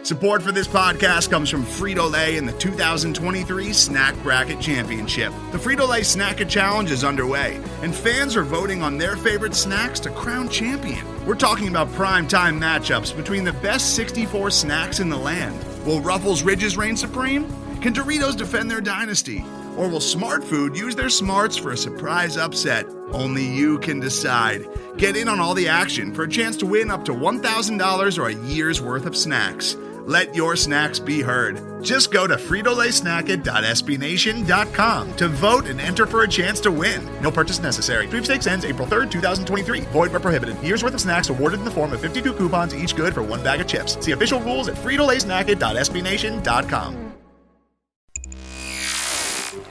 Support for this podcast comes from Frito-Lay and the 2023 Snack Bracket Championship. The Frito-Lay Snack Challenge is underway, and fans are voting on their favorite snacks to crown champion. We're talking about prime-time matchups between the best 64 snacks in the land. Will Ruffles Ridges reign supreme? Can Doritos defend their dynasty? Or will Smart Food use their smarts for a surprise upset? Only you can decide. Get in on all the action for a chance to win up to $1,000 or a year's worth of snacks. Let your snacks be heard. Just go to fritolaysnacket.sbnation.com to vote and enter for a chance to win. No purchase necessary. Sweepstakes ends April 3rd, 2023. Void where prohibited. Year's worth of snacks awarded in the form of 52 coupons, each good for one bag of chips. See official rules at fritolaysnacket.sbnation.com.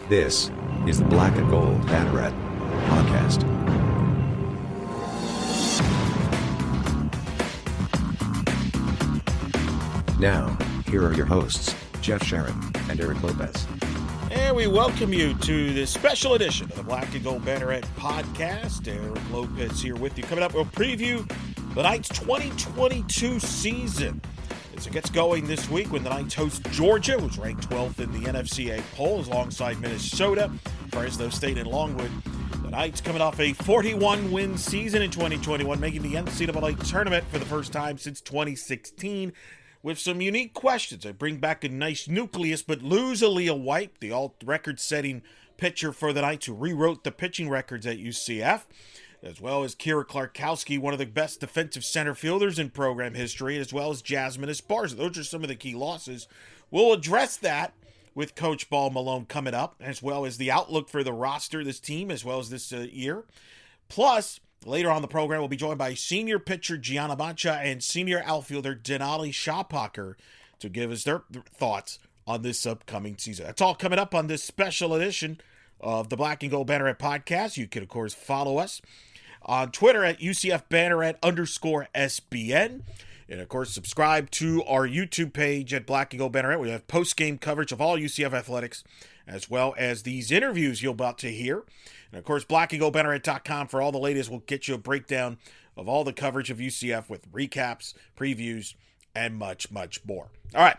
This is the Black Gold Banneret Podcast. Now, here are your hosts, Jeff Sharon and Eric Lopez. And we welcome you to this special edition of the Black and Gold Banneret Podcast. Eric Lopez here with you. Coming up, we'll preview the Knights' 2022 season as it gets going this week when the Knights host Georgia, who's ranked 12th in the NCAA poll, alongside Minnesota, Fresno State, and Longwood. The Knights coming off a 41-win season in 2021, making the NCAA Tournament for the first time since 2016. With some unique questions. I bring back a nice nucleus, but lose Aaliyah White, the all-record-setting pitcher for the Knights who rewrote the pitching records at UCF, as well as Kira Clarkowski, one of the best defensive center fielders in program history, as well as Jasmine Esparza. Those are some of the key losses. We'll address that with Coach Ball-Malone coming up, as well as the outlook for the roster, this team, as well as this year. Plus, later on the program, we'll be joined by senior pitcher Gianna Mancha and senior outfielder Denali Schappacher to give us their thoughts on this upcoming season. That's all coming up on this special edition of the Black and Gold Banneret Podcast. You can, of course, follow us on Twitter at UCF Banneret_SBN. And, of course, subscribe to our YouTube page at Black and Gold Banneret. We have post-game coverage of all UCF athletics, as well as these interviews you're about to hear. And, of course, blackandgoldbanneret.com for all the latest. We'll get you a breakdown of all the coverage of UCF with recaps, previews, and much, much more. All right.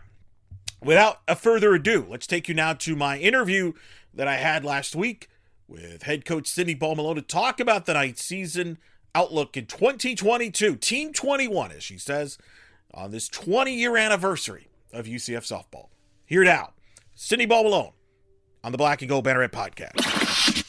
Without a further ado, let's take you now to my interview that I had last week with head coach Cindy Ball-Malone to talk about the Knights season outlook in 2022, Team 21, as she says, on this 20-year anniversary of UCF softball. Here now, Cindy Ball-Malone on the Black and Gold Banneret Podcast.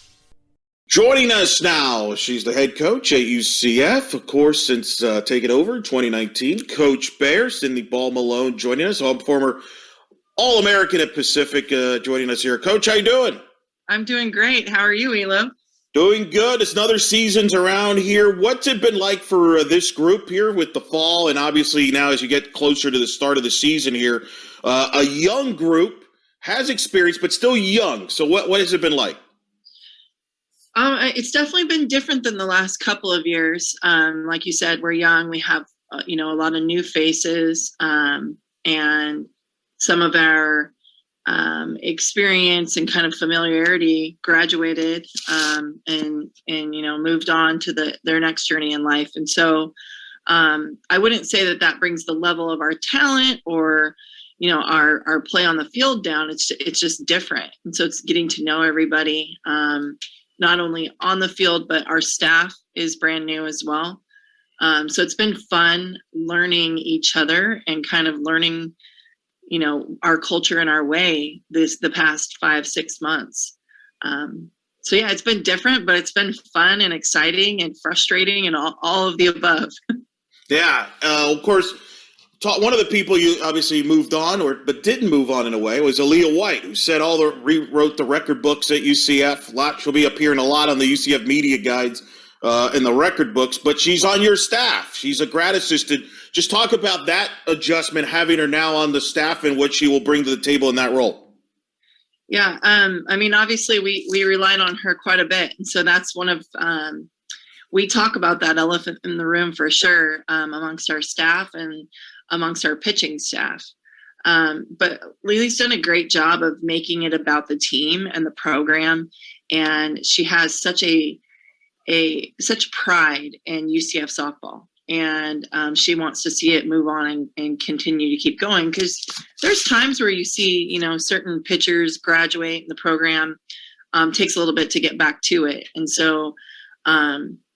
Joining us now, she's the head coach at UCF, of course, since taking over in 2019. Coach Bear, Cindy Ball-Malone, joining us, former All-American at Pacific, joining us here. Coach, how you doing? I'm doing great. How are you, Elo? Doing good. It's another season's around here. What's it been like for this group here with the fall, and obviously now as you get closer to the start of the season here, a young group, has experience, but still young. So what has it been like? It's definitely been different than the last couple of years. Like you said, we're young. We have, a lot of new faces, and some of our experience and kind of familiarity graduated and moved on to their next journey in life. And so I wouldn't say that brings the level of our talent or our play on the field down. It's just different. And so it's getting to know everybody, not only on the field, but our staff is brand new as well. So it's been fun learning each other and kind of learning, our culture and our way the past 5-6 months. So yeah, it's been different, but it's been fun and exciting and frustrating and all of the above. Yeah. Of course, one of the people you obviously moved on, but didn't move on in a way, was Aaliyah White, who rewrote the record books at UCF. She'll be appearing a lot on the UCF media guides in the record books, but she's on your staff. She's a grad assistant. Just talk about that adjustment, having her now on the staff and what she will bring to the table in that role. Yeah. Obviously we relied on her quite a bit. And so that's one of, we talk about that elephant in the room for sure, amongst our staff and amongst our pitching staff. But Lily's done a great job of making it about the team and the program. And she has such pride in UCF softball. And she wants to see it move on and continue to keep going, because there's times where you see, certain pitchers graduate and the program takes a little bit to get back to it. And so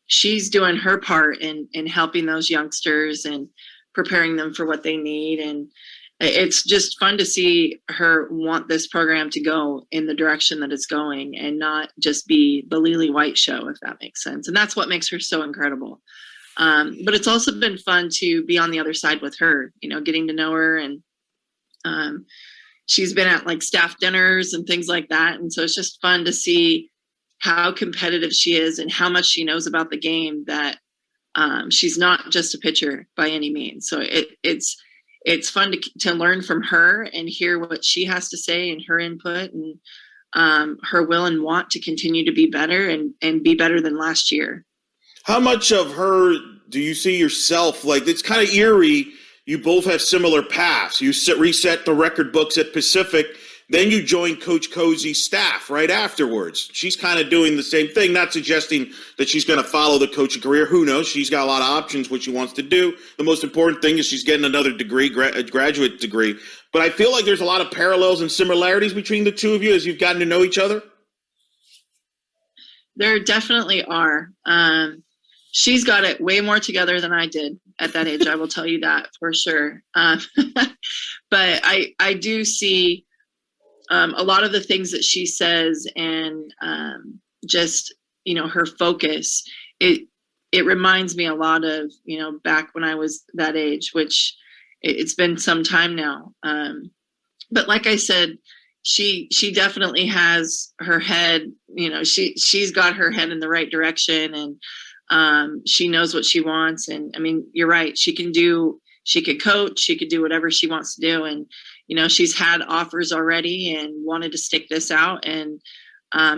she's doing her part in helping those youngsters and preparing them for what they need. And it's just fun to see her want this program to go in the direction that it's going and not just be the Lily White show, if that makes sense. And that's what makes her so incredible. But it's also been fun to be on the other side with her, getting to know her. And she's been at like staff dinners and things like that. And so it's just fun to see how competitive she is and how much she knows about the game, that she's not just a pitcher by any means. So it's fun to learn from her and hear what she has to say and her input and her will and want to continue to be better and be better than last year. How much of her do you see yourself? Like, it's kind of eerie. You both have similar paths. You reset the record books at Pacific, then you join Coach Cozy's staff right afterwards. She's kind of doing the same thing, not suggesting that she's going to follow the coaching career. Who knows? She's got a lot of options, what she wants to do. The most important thing is she's getting another degree, a graduate degree. But I feel like there's a lot of parallels and similarities between the two of you as you've gotten to know each other. There definitely are. She's got it way more together than I did at that age. I will tell you that for sure. But I do see a lot of the things that she says and just, her focus. It reminds me a lot of, back when I was that age, which it's been some time now. But like I said, she definitely has her head, she's got her head in the right direction, and she knows what she wants. And I mean, you're right. She could coach, she could do whatever she wants to do. And, she's had offers already and wanted to stick this out. And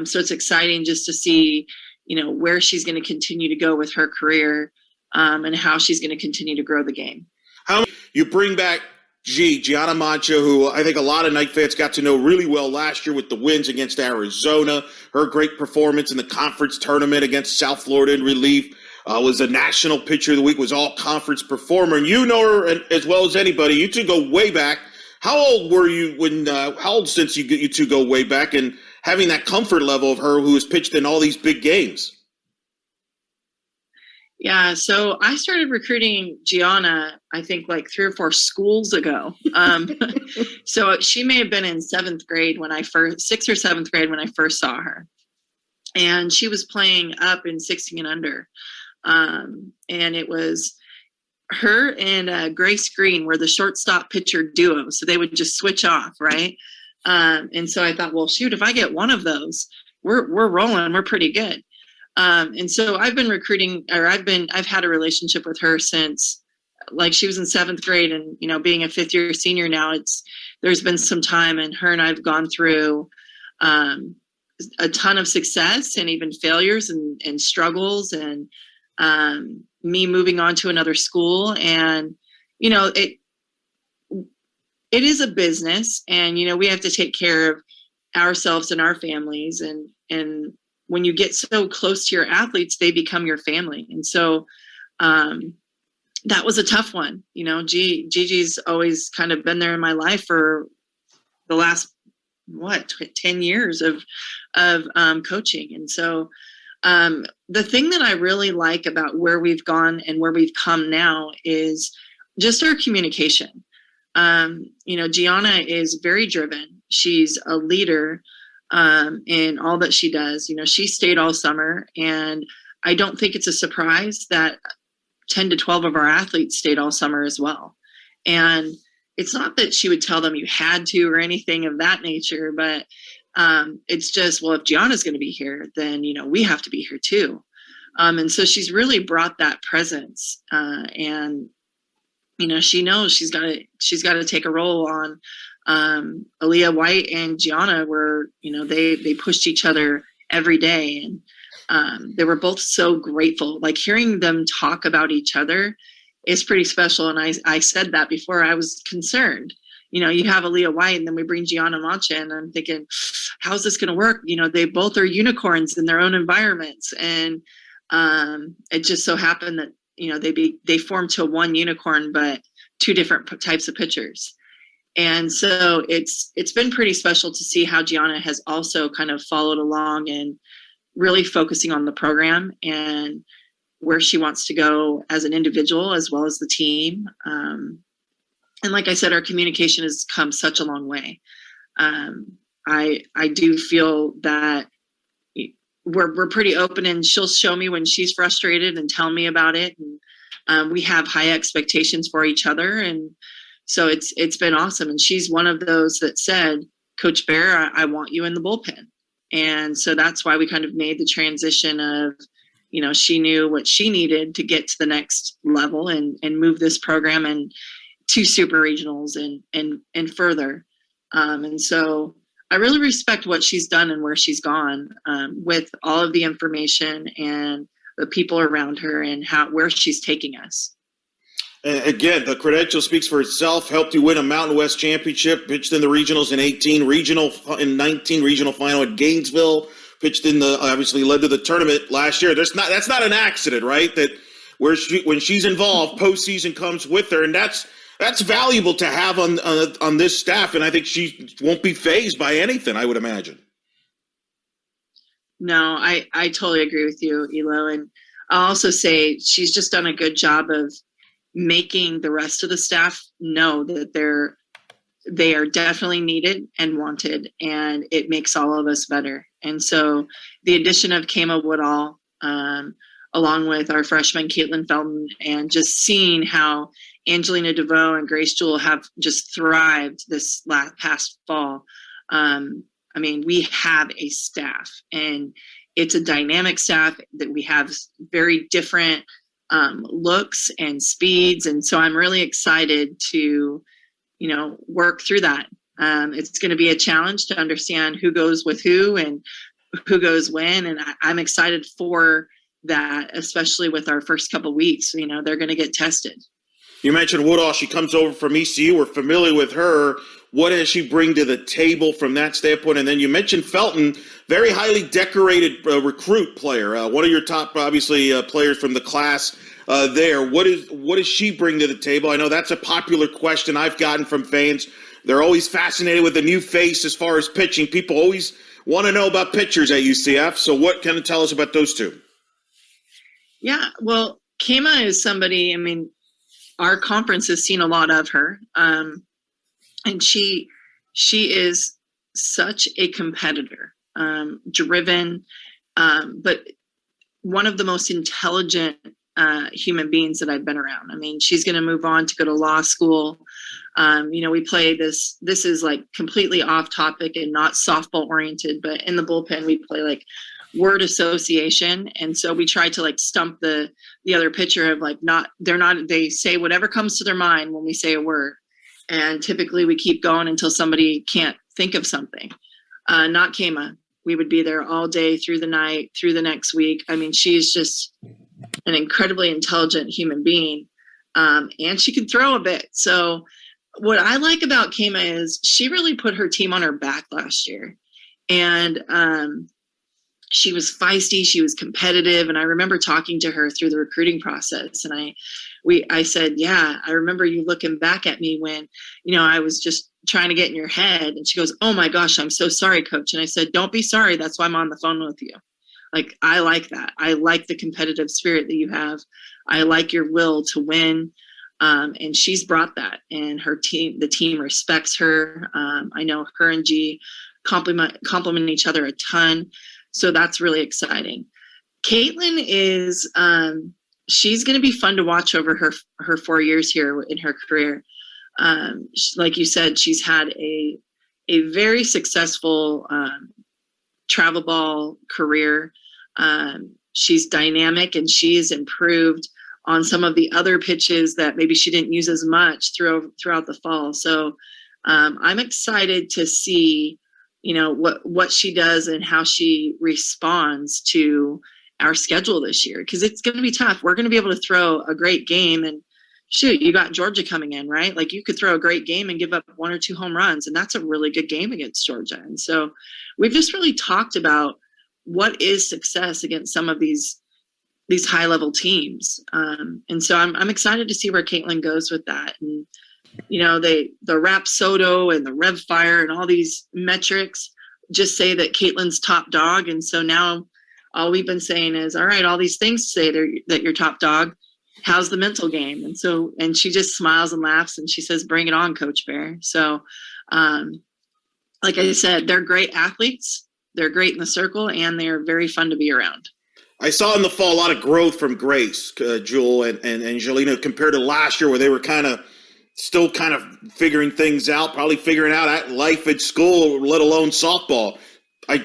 so it's exciting just to see, where she's going to continue to go with her career and how she's going to continue to grow the game. How you bring back Gianna Mancha, who I think a lot of Knight fans got to know really well last year with the wins against Arizona. Her great performance in the conference tournament against South Florida in relief, was a national pitcher of the week, was all conference performer. And you know her as well as anybody. You two go way back. How old were you how old since you two go way back, and having that comfort level of her who has pitched in all these big games? Yeah, so I started recruiting Gianna, I think like 3 or 4 schools ago. So she may have been in 6th grade when I first saw her. And she was playing up in 16 and under. And it was her and Grace Green were the shortstop pitcher duo. So they would just switch off, right? And so I thought, well, shoot, if I get one of those, we're rolling, we're pretty good. And so I've been recruiting, or I've had a relationship with her since, like, she was in 7th grade, and, being a 5th year senior now, there's been some time, and her and I've gone through, a ton of success and even failures and struggles, and, me moving on to another school. And, it is a business, and, we have to take care of ourselves and our families, and when you get so close to your athletes, they become your family. And so that was a tough one. Gigi's always kind of been there in my life for the last, 10 years of coaching. And so the thing that I really like about where we've gone and where we've come now is just our communication. Gianna is very driven. She's a leader in all that she does. She stayed all summer, and I don't think it's a surprise that 10 to 12 of our athletes stayed all summer as well. And it's not that she would tell them you had to or anything of that nature, but it's just, well, if Gianna's going to be here, then, we have to be here too. And so she's really brought that presence, and, she knows she's got to take a role on Aaliyah White and Gianna were, they pushed each other every day, and they were both so grateful. Like, hearing them talk about each other is pretty special. And I said that before. I was concerned. You have Aaliyah White, and then we bring Gianna Mancha, and I'm thinking, how's this going to work? They both are unicorns in their own environments. And it just so happened that they form to one unicorn, but two different types of pitchers. And so it's been pretty special to see how Gianna has also kind of followed along and really focusing on the program and where she wants to go as an individual as well as the team. And like I said, our communication has come such a long way. I do feel that we're pretty open, and she'll show me when she's frustrated and tell me about it. And we have high expectations for each other. And so it's been awesome. And she's one of those that said, Coach Bear, I want you in the bullpen. And so that's why we kind of made the transition of, she knew what she needed to get to the next level and move this program and to super regionals and further. And so I really respect what she's done and where she's gone with all of the information and the people around her and where she's taking us. And again, the credential speaks for itself. Helped you win a Mountain West championship, pitched in the regionals in 18, regional in 19, regional final at Gainesville, pitched in obviously led to the tournament last year. That's not an accident, right? That when she's involved, postseason comes with her, and that's valuable to have on this staff. And I think she won't be fazed by anything, I would imagine. No, I totally agree with you, Elo. And I'll also say she's just done a good job of making the rest of the staff know that they are definitely needed and wanted, and it makes all of us better. And so the addition of Kama Woodall, along with our freshman Caitlin Felton, and just seeing how Angelina DeVoe and Grace Jewell have just thrived this past fall. We have a staff, and it's a dynamic staff that we have very different looks and speeds. And so I'm really excited to, work through that. It's going to be a challenge to understand who goes with who and who goes when. And I'm excited for that, especially with our first couple of weeks. They're going to get tested. You mentioned Woodall. She comes over from ECU. We're familiar with her. What does she bring to the table from that standpoint? And then you mentioned Felton, very highly decorated recruit player, one of your top, obviously, players from the class there. What does she bring to the table? I know that's a popular question I've gotten from fans. They're always fascinated with the new face as far as pitching. People always want to know about pitchers at UCF. So what can you tell us about those two? Yeah, well, Kama is somebody, our conference has seen a lot of her. And she is such a competitor, driven, but one of the most intelligent human beings that I've been around. She's going to move on to go to law school. We play this is like completely off topic and not softball oriented, but in the bullpen, we play like word association. And so we try to like stump the other pitcher of like, they say whatever comes to their mind when we say a word. And typically we keep going until somebody can't think of something. Not Kama. We would be there all day through the night, through the next week. She's just an incredibly intelligent human being. And she can throw a bit. So what I like about Kama is she really put her team on her back last year. And she was feisty, she was competitive. And I remember talking to her through the recruiting process. And I said, yeah, I remember you looking back at me when, I was just trying to get in your head. And she goes, oh my gosh, I'm so sorry, coach. And I said, don't be sorry. That's why I'm on the phone with you. Like, I like that. I like the competitive spirit that you have. I like your will to win. And she's brought that, and the team respects her. I know her and G compliment each other a ton. So that's really exciting. Caitlin is, she's going to be fun to watch over her 4 years here in her career. Like you said, she's had a very successful travel ball career. She's dynamic, and she has improved on some of the other pitches that maybe she didn't use as much throughout the fall. So I'm excited to see, what she does and how she responds to our schedule this year, because it's going to be tough. We're going to be able to throw a great game, and shoot, you got Georgia coming in, right? Like, you could throw a great game and give up 1 or 2 home runs, and that's a really good game against Georgia. And so we've just really talked about what is success against some of these these high level teams. And so I'm excited to see where Caitlin goes with that. And, the Rapsodo and the RevFire and all these metrics just say that Caitlin's top dog. And so now all we've been saying is, all right, all these things say that you're top dog. How's the mental game? And she just smiles and laughs and she says, bring it on, Coach Bear. So, like I said, they're great athletes. They're great in the circle and they're very fun to be around. I saw in the fall a lot of growth from Grace, Jewel, and Angelina compared to last year where they were still figuring things out, probably figuring out life at school, let alone softball.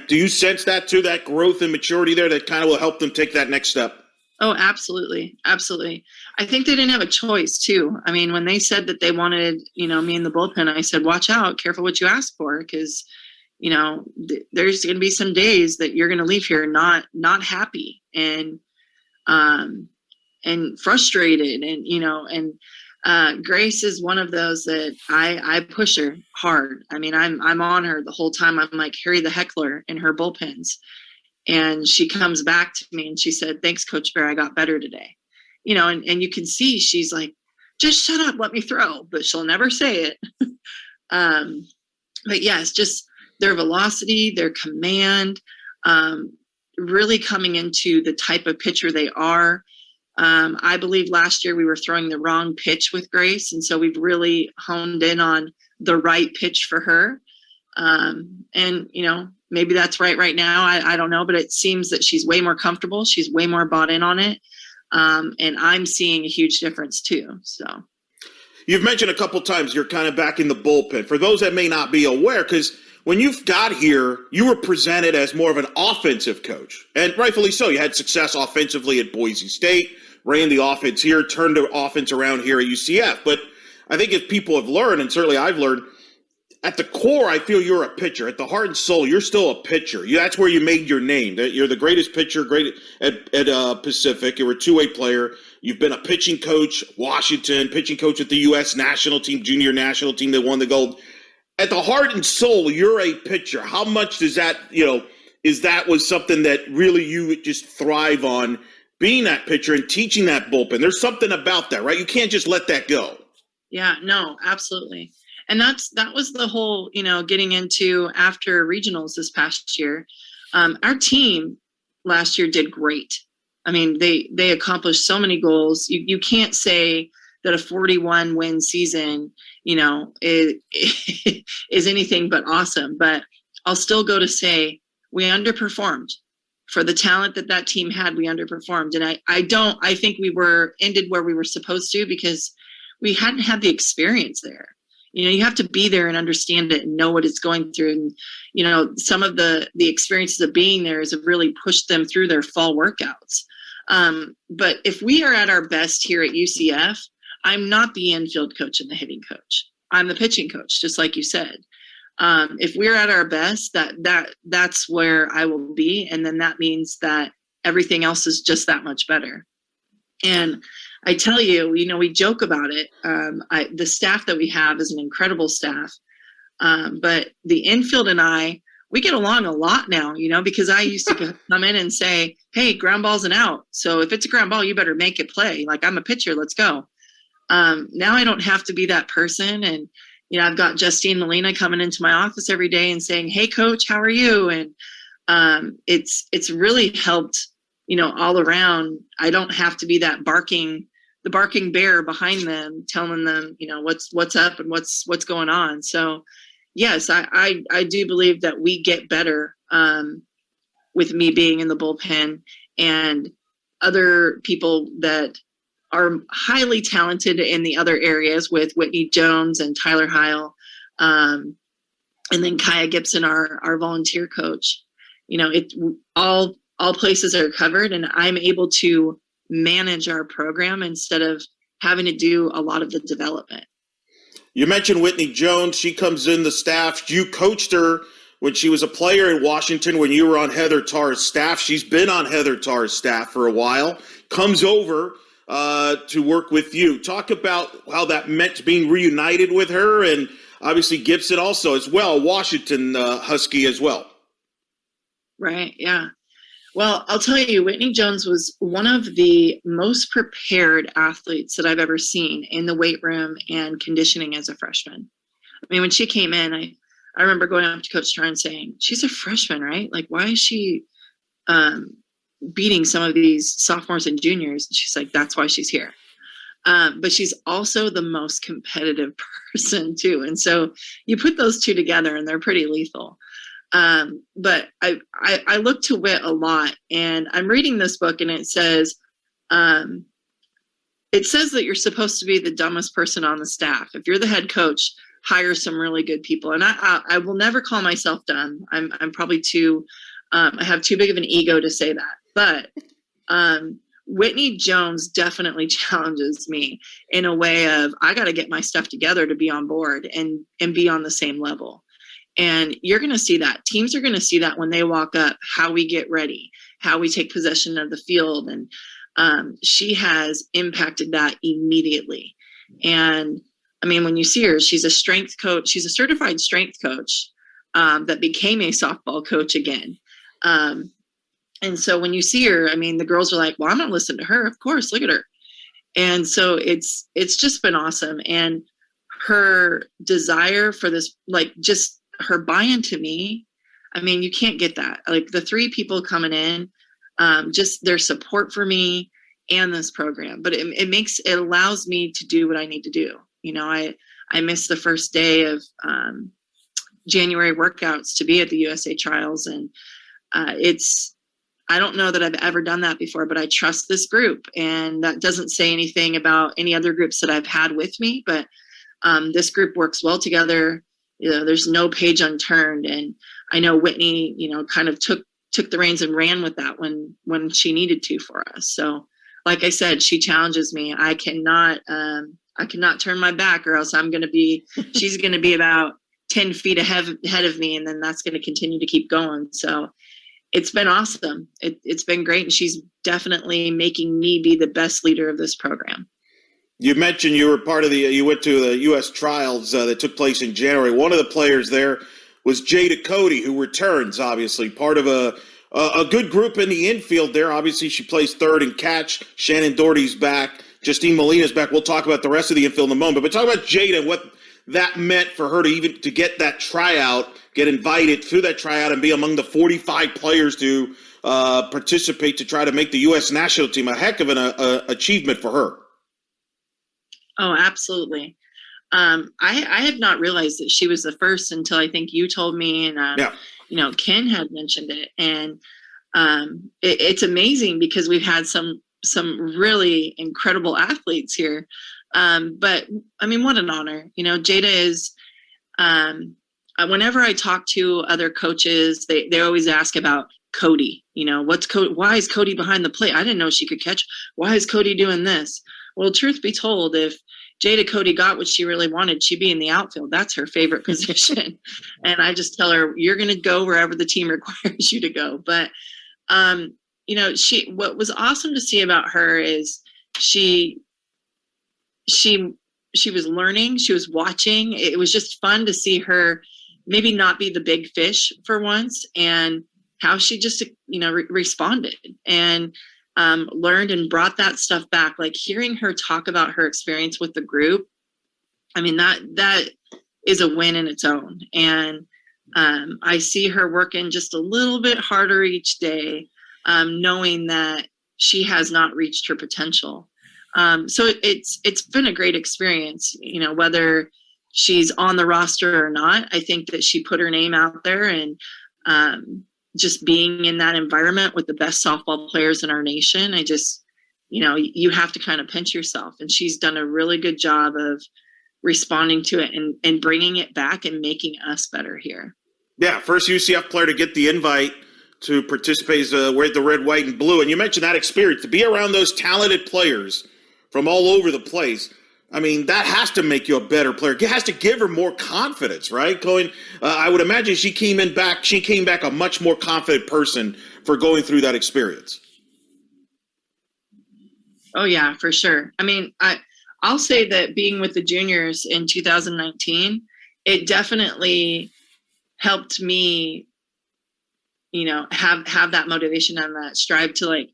Do you sense that too, that growth and maturity there that kind of will help them take that next step? Oh, absolutely. Absolutely. I think they didn't have a choice too. I mean, when they said that they wanted, me in the bullpen, I said, watch out, careful what you ask for. Because, there's going to be some days that you're going to leave here not happy and frustrated. And Grace is one of those that I push her hard. I mean, I'm on her the whole time. I'm like Harry the Heckler in her bullpens. And she comes back to me and she said, thanks, Coach Bear, I got better today. And you can see she's like, just shut up, let me throw, but she'll never say it. But yes, just their velocity, their command, really coming into the type of pitcher they are. I believe last year we were throwing the wrong pitch with Grace. And so we've really honed in on the right pitch for her. And maybe that's right now. I don't know, but it seems that she's way more comfortable. She's way more bought in on it. And I'm seeing a huge difference too. So you've mentioned a couple times you're kind of back in the bullpen. For those that may not be aware, because when you got here, you were presented as more of an offensive coach, and rightfully so. You had success offensively at Boise State, ran the offense here, turned the offense around here at UCF. But I think if people have learned, and certainly I've learned, at the core, I feel you're a pitcher. At the heart and soul, you're still a pitcher. That's where you made your name. You're the greatest pitcher, great at Pacific. You were a two-way player. You've been a pitching coach, Washington, pitching coach at the U.S. national team, junior national team that won the gold. At the heart and soul, you're a pitcher. How much does that, was something that really you would just thrive on, being that pitcher and teaching that bullpen? There's something about that, right? You can't just let that go. Yeah, no, absolutely. And that was the whole, getting into after regionals this past year. Our team last year did great. I mean, they accomplished so many goals. You can't say that a 41 win season, is anything but awesome. But I'll still go to say we underperformed. For the talent that team had, we underperformed. And I think we ended where we were supposed to because we hadn't had the experience there. You have to be there and understand it and know what it's going through. And, some of the experiences of being there has really pushed them through their fall workouts. But if we are at our best here at UCF, I'm not the infield coach and the hitting coach. I'm the pitching coach, just like you said. If we're at our best, that's where I will be. And then that means that everything else is just that much better. And I tell you, we joke about it. The staff that we have is an incredible staff. But the infield and we get along a lot now, because I used to come in and say, hey, ground ball's an out. So if it's a ground ball, you better make it play. Like, I'm a pitcher, let's go. Now I don't have to be that person. And, I've got Justine Molina coming into my office every day and saying, hey, coach, how are you? And it's really helped, all around. I don't have to be that the barking bear behind them, telling them, what's up and what's going on. So yes, I do believe that we get better with me being in the bullpen and other people that are highly talented in the other areas with Whitney Jones and Tyler Heil, and then Kaya Gibson, our volunteer coach. All places are covered, and I'm able to manage our program instead of having to do a lot of the development. You mentioned Whitney Jones. She comes in the staff. You coached her when she was a player in Washington when you were on Heather Tarr's staff. She's been on Heather Tarr's staff for a while. Comes over to work with you. Talk about how that meant being reunited with her, and obviously Gibson also as well, Washington Husky as well. Right, yeah. Well, I'll tell you, Whitney Jones was one of the most prepared athletes that I've ever seen in the weight room and conditioning as a freshman. I mean, when she came in, I remember going up to Coach Starr and saying, she's a freshman, right? Like, why is she beating some of these sophomores and juniors? And she's like, that's why she's here. But she's also the most competitive person too. And so you put those two together and they're pretty lethal. But I look to Whit a lot, and I'm reading this book, and it says that you're supposed to be the dumbest person on the staff. If you're the head coach, hire some really good people. And I will never call myself dumb. I'm probably I have too big of an ego to say that. But Whitney Jones definitely challenges me in a way of, I got to get my stuff together to be on board and be on the same level. And you're going to see that. Teams are going to see that when they walk up, how we get ready, how we take possession of the field. And she has impacted that immediately. And I mean, when you see her, she's a strength coach. She's a certified strength coach that became a softball coach again. And so when you see her, I mean, the girls are like, well, I'm going to listen to her. Of course, look at her. And so it's just been awesome. And her desire for this, like, just her buy-in to me, I mean, you can't get that. Like, the three people coming in, just their support for me and this program. But it allows me to do what I need to do. You know, I missed the first day of January workouts to be at the USA trials. And I don't know that I've ever done that before, but I trust this group. And that doesn't say anything about any other groups that I've had with me, but this group works well together. You know, there's no page unturned. And I know Whitney, you know, kind of took the reins and ran with that when she needed to for us. So like I said, she challenges me. I cannot turn my back, or else she's going to be about 10 feet ahead of me. And then that's going to continue to keep going. So it's been awesome. It's been great. And she's definitely making me be the best leader of this program. You mentioned you went to the U.S. trials that took place in January. One of the players there was Jada Cody, who returns, obviously, part of a good group in the infield there. Obviously, she plays third and catch. Shannon Doherty's back. Justine Molina's back. We'll talk about the rest of the infield in a moment. But talk about Jada and what that meant for her to get that tryout, get invited through that tryout, and be among the 45 players to participate to try to make the U.S. national team. A heck of an achievement for her. Oh, absolutely. I had not realized that she was the first until I think you told me, and you know, Ken had mentioned it. And it's amazing because we've had some really incredible athletes here. But I mean, what an honor. You know, Jada is, whenever I talk to other coaches, they always ask about Cody. You know, why is Cody behind the plate? I didn't know she could catch. Why is Cody doing this? Well, truth be told, if Jada Cody got what she really wanted, she'd be in the outfield. That's her favorite position. And I just tell her, you're going to go wherever the team requires you to go. But, you know, what was awesome to see about her is she was learning, she was watching. It was just fun to see her maybe not be the big fish for once, and how she just, you know, responded and learned and brought that stuff back. Like, hearing her talk about her experience with the group, I mean, that is a win in its own. And I see her working just a little bit harder each day, knowing that she has not reached her potential. So it's been a great experience, you know, whether she's on the roster or not. I think that she put her name out there, and just being in that environment with the best softball players in our nation, I just, you know, you have to kind of pinch yourself. And she's done a really good job of responding to it and bringing it back and making us better here. Yeah, first UCF player to get the invite to participate is wear the red, white, and blue. And you mentioned that experience, to be around those talented players from all over the place. I mean, that has to make you a better player. It has to give her more confidence, right? I would imagine she came back a much more confident person for going through that experience. Oh yeah, for sure. I mean, I'll say that being with the juniors in 2019, it definitely helped me have that motivation and that strive to like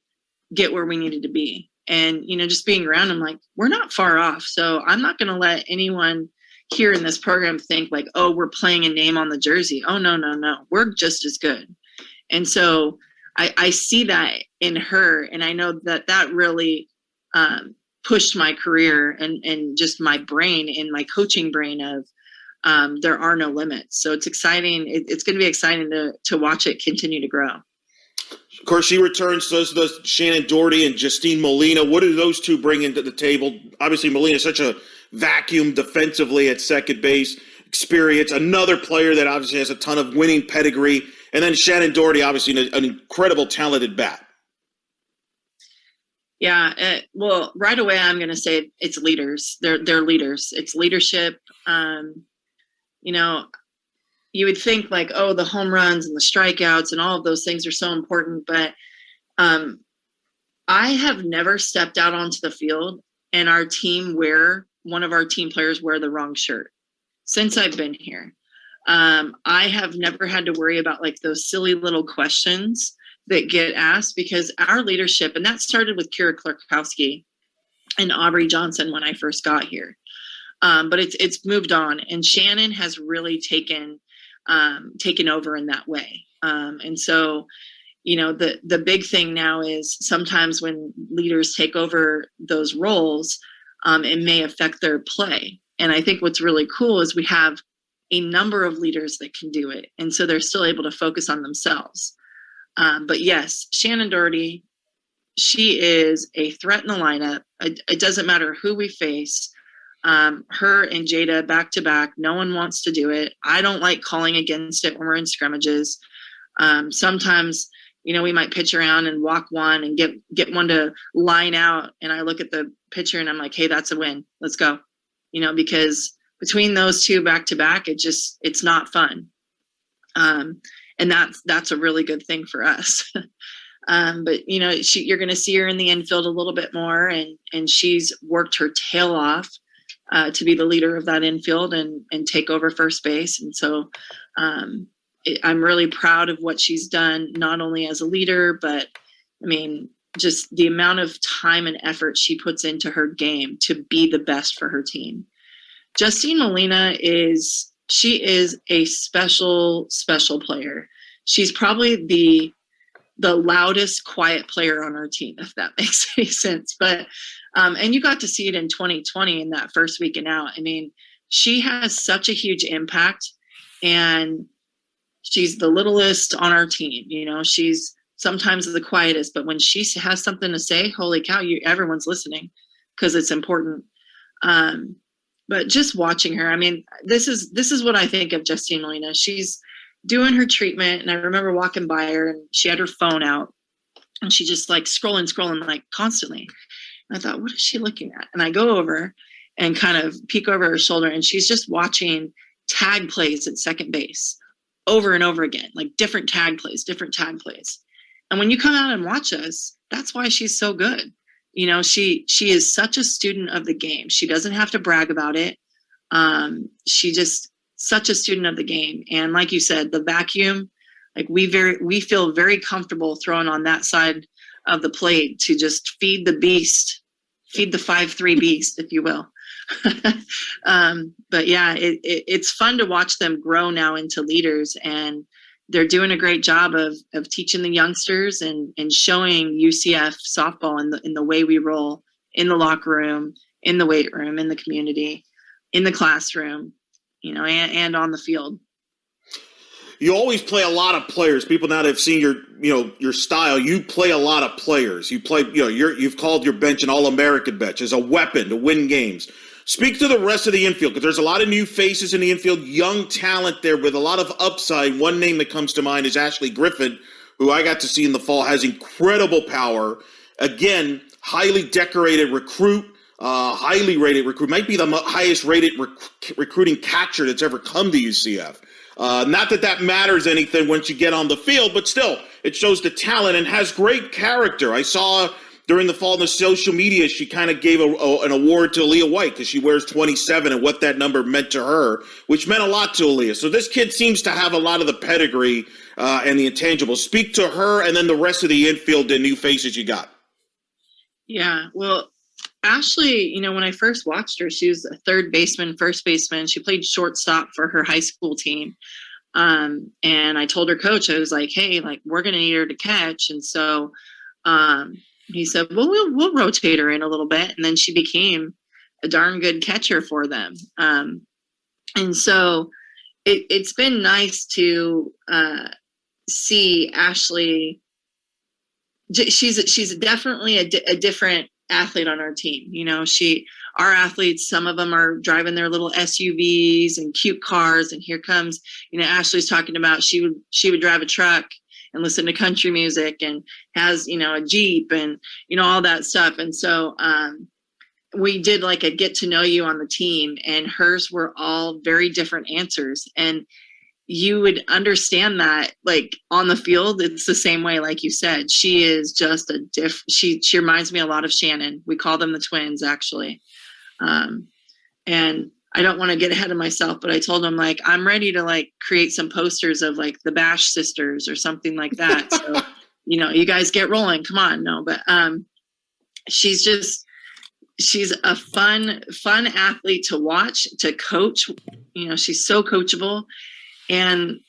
get where we needed to be. And, just being around them, like, we're not far off. So I'm not going to let anyone here in this program think like, oh, we're playing a name on the jersey. Oh, no. We're just as good. And so I see that in her. And I know that really pushed my career and just my brain and my coaching brain of there are no limits. So it's exciting. It's going to be exciting to watch it continue to grow. Of course, she returns, so does Shannon Doherty and Justine Molina. What do those two bring into the table? Obviously, Molina is such a vacuum defensively at second base, experience. Another player that obviously has a ton of winning pedigree. And then Shannon Doherty, obviously an incredible talented bat. Yeah, well, right away I'm going to say it's leaders. They're leaders. It's leadership. You would think like, oh, the home runs and the strikeouts and all of those things are so important. But I have never stepped out onto the field and one of our team players wear the wrong shirt since I've been here. I have never had to worry about like those silly little questions that get asked because our leadership, and that started with Kira Klarkowski and Aubrey Johnson when I first got here. But it's moved on, and Shannon has really taken over in that way. And so, the big thing now is sometimes when leaders take over those roles, it may affect their play. And I think what's really cool is we have a number of leaders that can do it. And so they're still able to focus on themselves. But yes, Shannon Doherty, she is a threat in the lineup. It doesn't matter who we face. Her and Jada back to back. No one wants to do it. I don't like calling against it when we're in scrimmages. Sometimes, we might pitch around and walk one and get one to line out. And I look at the pitcher and I'm like, hey, that's a win. Let's go. Because between those two back to back, it's not fun. And that's a really good thing for us. But you're going to see her in the infield a little bit more, and she's worked her tail off to be the leader of that infield and take over first base. And so I'm really proud of what she's done, not only as a leader, but just the amount of time and effort she puts into her game to be the best for her team. Justine Molina is a special player. She's probably the loudest, quiet player on our team, if that makes any sense. But, and you got to see it in 2020 in that first weekend out. She has such a huge impact, and she's the littlest on our team. She's sometimes the quietest, but when she has something to say, holy cow, everyone's listening because it's important. But just watching her, this is what I think of Justine Molina. She's doing her treatment, and I remember walking by her, and she had her phone out, and she just like scrolling like constantly. And I thought, what is she looking at? And I go over and kind of peek over her shoulder, and she's just watching tag plays at second base over and over again, like different tag plays. And when you come out and watch us, that's why she's so good. She is such a student of the game. She doesn't have to brag about it. She just such a student of the game. And like you said, the vacuum, like we feel very comfortable throwing on that side of the plate to just feed the beast, feed the 5-3 beast, if you will. But yeah, it's fun to watch them grow now into leaders, and they're doing a great job of teaching the youngsters and showing UCF softball in the way we roll in the locker room, in the weight room, in the community, in the classroom, and on the field. You always play a lot of players. People now that have seen your style, you play a lot of players. You play, you've called your bench an All-American bench as a weapon to win games. Speak to the rest of the infield, because there's a lot of new faces in the infield, young talent there with a lot of upside. One name that comes to mind is Ashley Griffin, who I got to see in the fall, has incredible power. Again, highly decorated recruit, highly rated recruit, might be the highest rated recruiting catcher that's ever come to UCF. Not that matters anything once you get on the field, but still, it shows the talent and has great character. I saw during the fall in the social media, she kind of gave an award to Aaliyah White because she wears 27 and what that number meant to her, which meant a lot to Aaliyah. So this kid seems to have a lot of the pedigree and the intangibles. Speak to her and then the rest of the infield and new faces you got. Yeah, well, Ashley, when I first watched her, she was a third baseman, first baseman. She played shortstop for her high school team. And I told her coach, I was like, hey, we're going to need her to catch. And so he said, well, we'll rotate her in a little bit. And then she became a darn good catcher for them. And so it's been nice to see Ashley. She's definitely a different athlete on our team. Our athletes, some of them are driving their little SUVs and cute cars. And here comes, Ashley's talking about she would drive a truck and listen to country music and has, a Jeep and, all that stuff. And so we did like a get to know you on the team, and hers were all very different answers. And you would understand that on the field, it's the same way. Like you said, she is just she reminds me a lot of Shannon. We call them the twins, actually. And I don't want to get ahead of myself, but I told them I'm ready to create some posters of the Bash sisters or something like that. So, you guys get rolling. Come on. No, but, she's a fun athlete to watch, to coach. She's so coachable. And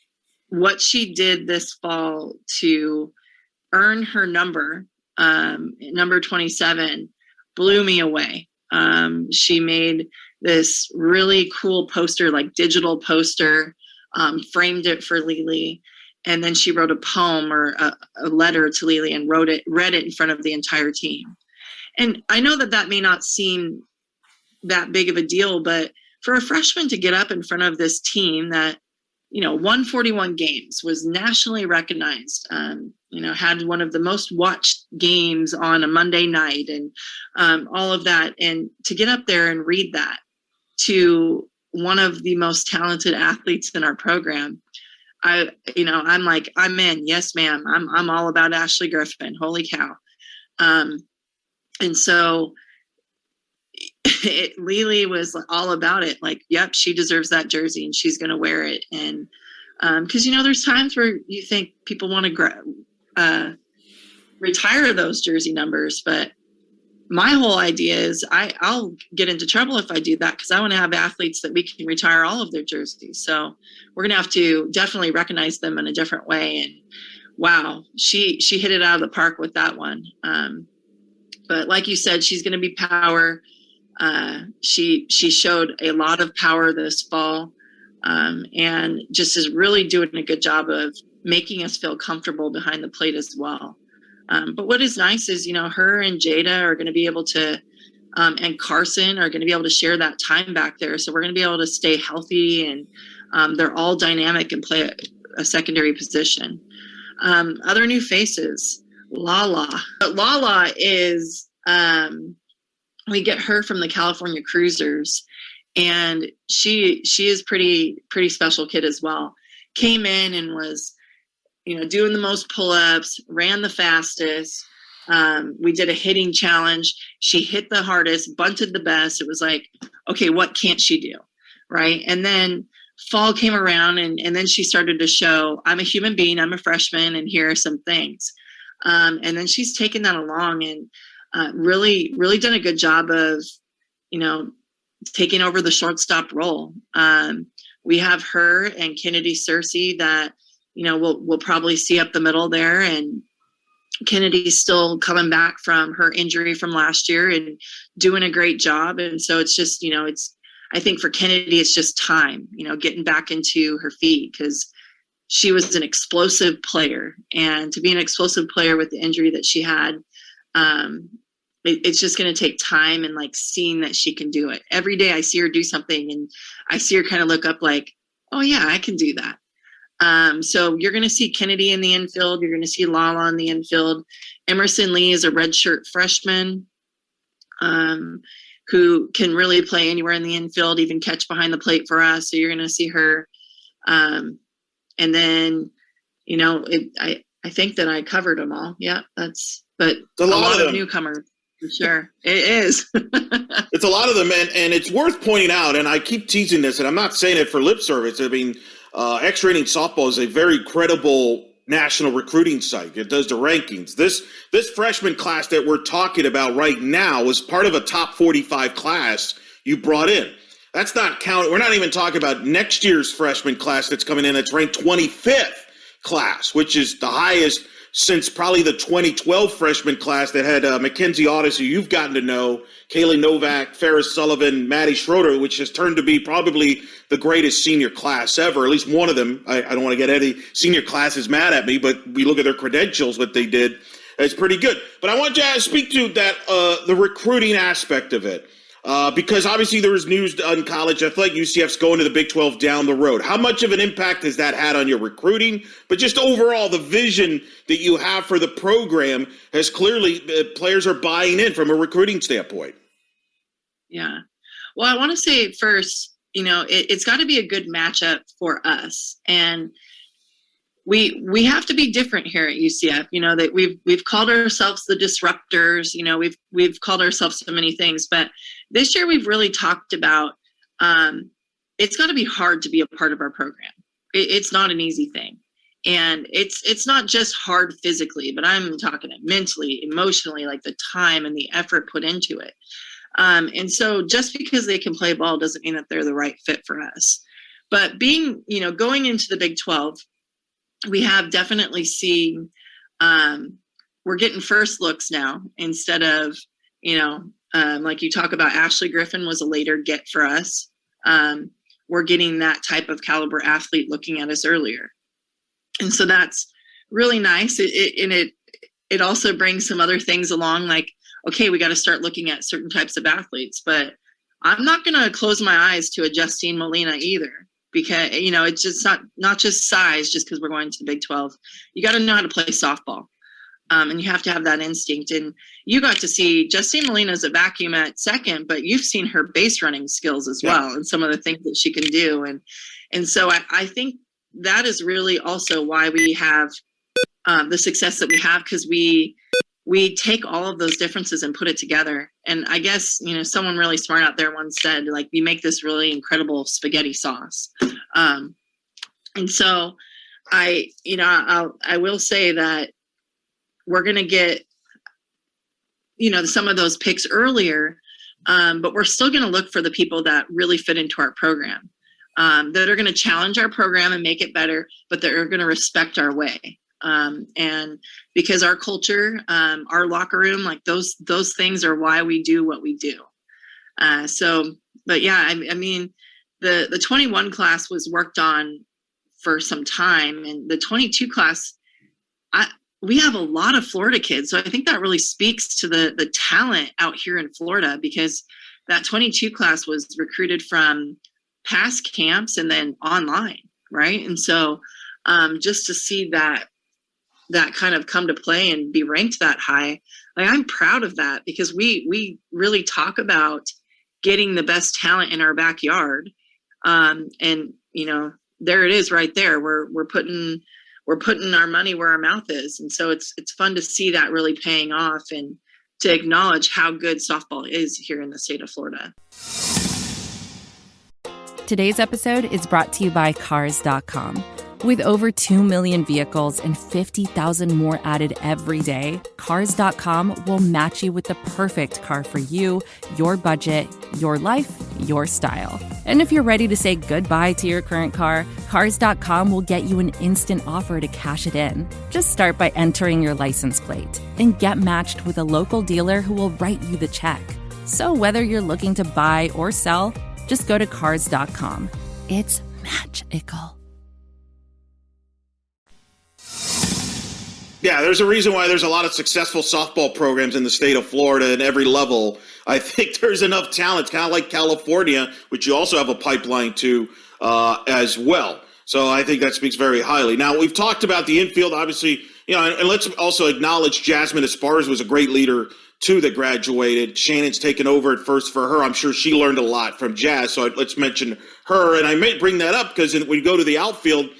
what she did this fall to earn her number 27, blew me away. She made this really cool poster, digital poster, framed it for Lily. And then she wrote a poem or a letter to Lily and read it in front of the entire team. And I know that may not seem that big of a deal, but for a freshman to get up in front of this team that, 141 games, was nationally recognized, had one of the most watched games on a Monday night and all of that. And to get up there and read that to one of the most talented athletes in our program, I'm in. Yes, ma'am. I'm all about Ashley Griffin. Holy cow. And so Lily was all about it. Yep, she deserves that jersey and she's going to wear it. And because, there's times where you think people want to retire those jersey numbers. But my whole idea is I'll get into trouble if I do that, because I want to have athletes that we can retire all of their jerseys. So we're going to have to definitely recognize them in a different way. And wow, she hit it out of the park with that one. But like you said, she's going to be power. She showed a lot of power this fall, and just is really doing a good job of making us feel comfortable behind the plate as well. But what is nice is, her and Jada are going to be able to, and Carson are going to be able to share that time back there. So we're going to be able to stay healthy, and they're all dynamic and play a secondary position. Other new faces, Lala. But Lala is, we get her from the California Cruisers, and she is pretty special kid as well. Came in and was, doing the most pull-ups, ran the fastest. We did a hitting challenge. She hit the hardest, bunted the best. It was okay, what can't she do? Right. And then fall came around, and then she started to show, I'm a human being, I'm a freshman, and here are some things. And then she's taken that along and really, really done a good job of, taking over the shortstop role. We have her and Kennedy Searcy that, we'll probably see up the middle there. And Kennedy's still coming back from her injury from last year and doing a great job. And so it's just, I think for Kennedy, it's just time, getting back into her feet, because she was an explosive player. And to be an explosive player with the injury that she had, it's just going to take time and seeing that she can do it. Every day I see her do something and I see her kind of look up oh yeah, I can do that. So you're going to see Kennedy in the infield. You're going to see Lala in the infield. Emerson Lee is a redshirt freshman who can really play anywhere in the infield, even catch behind the plate for us. So you're going to see her. And then, I think that I covered them all. Yeah, that's but a lot of newcomers. For sure. It is. It's a lot of them, and it's worth pointing out, and I keep teasing this, and I'm not saying it for lip service. I mean, X-Rating Softball is a very credible national recruiting site. It does the rankings. This freshman class that we're talking about right now was part of a top 45 class you brought in. That's not counting. We're not even talking about next year's freshman class that's coming in that's ranked 25th class, which is the highest since probably the 2012 freshman class that had Mackenzie Otis, who you've gotten to know, Kaylee Novak, Ferris Sullivan, Maddie Schroeder, which has turned to be probably the greatest senior class ever, at least one of them. I don't want to get any senior classes mad at me, but we look at their credentials, what they did, it's pretty good. But I want you to speak to that the recruiting aspect of it. Because obviously there was news on college. I feel like UCF's going to the Big 12 down the road. How much of an impact has that had on your recruiting? But just overall, the vision that you have for the program has clearly players are buying in from a recruiting standpoint. Yeah. Well, I want to say first, it's got to be a good matchup for us. And we have to be different here at UCF, that we've called ourselves the disruptors, we've called ourselves so many things, but this year we've really talked about, it's got to be hard to be a part of our program. It's not an easy thing. And it's not just hard physically, but I'm talking mentally, emotionally, like the time and the effort put into it. And so just because they can play ball doesn't mean that they're the right fit for us. But going into the Big 12, we have definitely seen we're getting first looks now instead of, like you talk about, Ashley Griffin was a later get for us. We're getting that type of caliber athlete looking at us earlier. And so that's really nice. It also brings some other things along, like, okay, we got to start looking at certain types of athletes, but I'm not going to close my eyes to a Justine Molina either. Because, it's just not just size, just because we're going to the Big 12. You got to know how to play softball. And you have to have that instinct. And you got to see Justine Molina's a vacuum at second, but you've seen her base running skills as well, and some of the things that she can do. And so I think that is really also why we have the success that we have, because we take all of those differences and put it together. And I guess, someone really smart out there once said, like, we make this really incredible spaghetti sauce. And so I will say that we're going to get, some of those picks earlier, but we're still going to look for the people that really fit into our program, that are going to challenge our program and make it better, but that are going to respect our way. And because our culture, our locker room, like those things are why we do what we do. But yeah, I mean, the 21 class was worked on for some time, and the 22 class, we have a lot of Florida kids. So I think that really speaks to the talent out here in Florida, because that 22 class was recruited from past camps and then online. Right. And so, just to see that kind of come to play and be ranked that high, like, I'm proud of that, because we really talk about getting the best talent in our backyard. And there it is right there. We're putting our money where our mouth is. And so it's fun to see that really paying off, and to acknowledge how good softball is here in the state of Florida. Today's episode is brought to you by Cars.com. With over 2 million vehicles and 50,000 more added every day, Cars.com will match you with the perfect car for you, your budget, your life, your style. And if you're ready to say goodbye to your current car, Cars.com will get you an instant offer to cash it in. Just start by entering your license plate and get matched with a local dealer who will write you the check. So whether you're looking to buy or sell, just go to Cars.com. It's magical. Yeah, there's a reason why there's a lot of successful softball programs in the state of Florida at every level. I think there's enough talent, kind of like California, which you also have a pipeline to as well. So I think that speaks very highly. Now, we've talked about the infield, obviously, and let's also acknowledge Jasmine Esparza was a great leader, too, that graduated. Shannon's taken over at first for her. I'm sure she learned a lot from Jazz, so let's mention her. And I may bring that up because when you go to the outfield,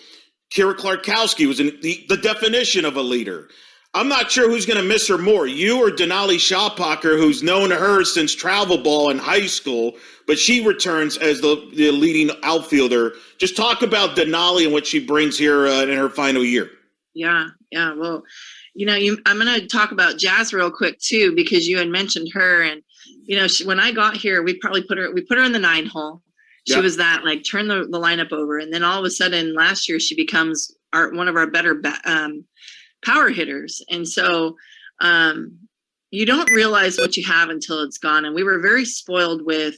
Kira Clarkowski was the definition of a leader. I'm not sure who's going to miss her more, you or Denali Schappacher, who's known her since travel ball in high school, but she returns as the leading outfielder. Just talk about Denali and what she brings here in her final year. Yeah. Well, I'm going to talk about Jazz real quick too, because you had mentioned her, and when I got here, we put her in the 9 hole. She was that, like, turn the lineup over, and then all of a sudden last year she becomes one of our better power hitters. And so you don't realize what you have until it's gone. And we were very spoiled with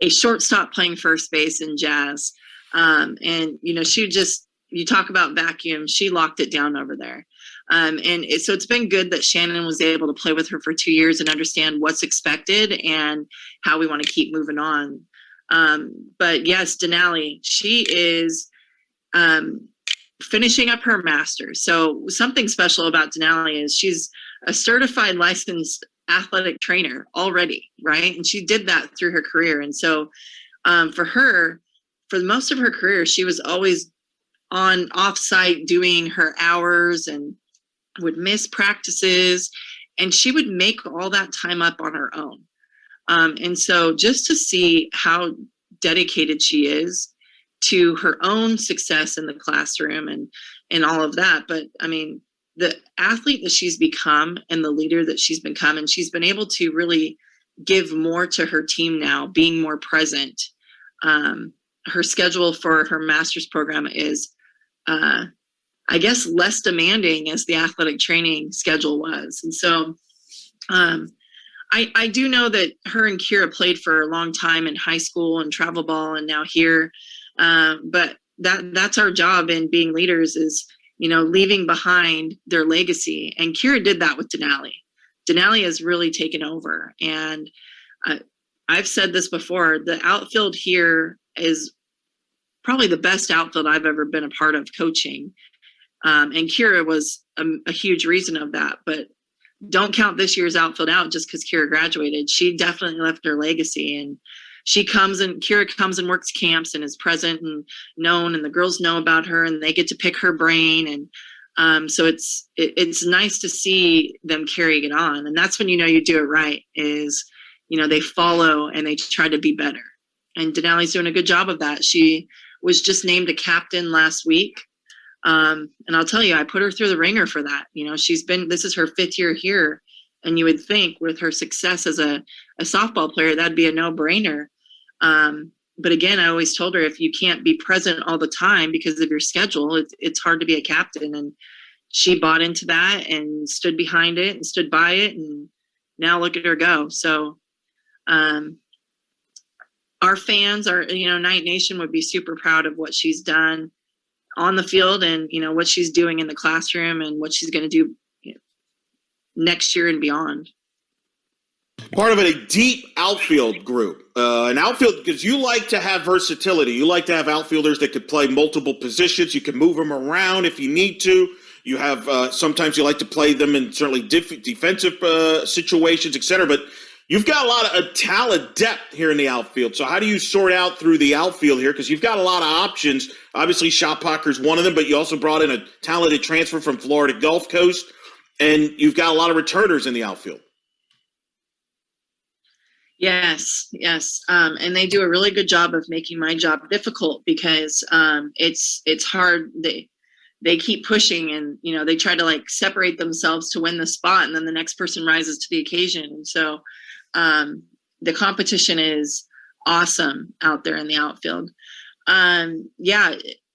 a shortstop playing first base in Jazz. And you talk about vacuum, she locked it down over there. So it's been good that Shannon was able to play with her for 2 years and understand what's expected and how we want to keep moving on. But yes, Denali, she is finishing up her master's. So something special about Denali is she's a certified licensed athletic trainer already, right? And she did that through her career. And so for her, for most of her career, she was always on off-site doing her hours and would miss practices, and she would make all that time up on her own. And so just to see how dedicated she is to her own success in the classroom and all of that. But I mean, the athlete that she's become and the leader that she's become, and she's been able to really give more to her team now, being more present. Her schedule for her master's program is, I guess, less demanding as the athletic training schedule was. And so I do know that her and Kira played for a long time in high school and travel ball and now here. But that's our job in being leaders is, leaving behind their legacy. And Kira did that with Denali. Denali has really taken over. And I've said this before, the outfield here is probably the best outfield I've ever been a part of coaching. And Kira was a huge reason of that. But don't count this year's outfield out just because Kira graduated. She definitely left her legacy, and Kira comes and works camps and is present and known, and the girls know about her and they get to pick her brain. And so it's nice to see them carrying it on. And that's when you do it right is, they follow and they try to be better. And Denali's doing a good job of that. She was just named a captain last week. And I'll tell you, I put her through the ringer for that. This is her 5th year here. And you would think with her success as a softball player, that'd be a no-brainer. But again, I always told her, if you can't be present all the time because of your schedule, it's hard to be a captain. And she bought into that and stood behind it and stood by it. And now look at her go. So, our fans Knight Nation would be super proud of what she's done on the field and, what she's doing in the classroom and what she's going to do next year and beyond. Part of a deep outfield group. An outfield, because you like to have versatility. You like to have outfielders that could play multiple positions. You can move them around if you need to. You have sometimes you like to play them in certainly defensive situations, et cetera. But you've got a lot of talent depth here in the outfield. So how do you sort out through the outfield here? Because you've got a lot of options. Obviously, Schappacher's one of them, but you also brought in a talented transfer from Florida Gulf Coast, and you've got a lot of returners in the outfield. Yes. And they do a really good job of making my job difficult because it's hard. They keep pushing and, they try to separate themselves to win the spot, and then the next person rises to the occasion. And so the competition is awesome out there in the outfield.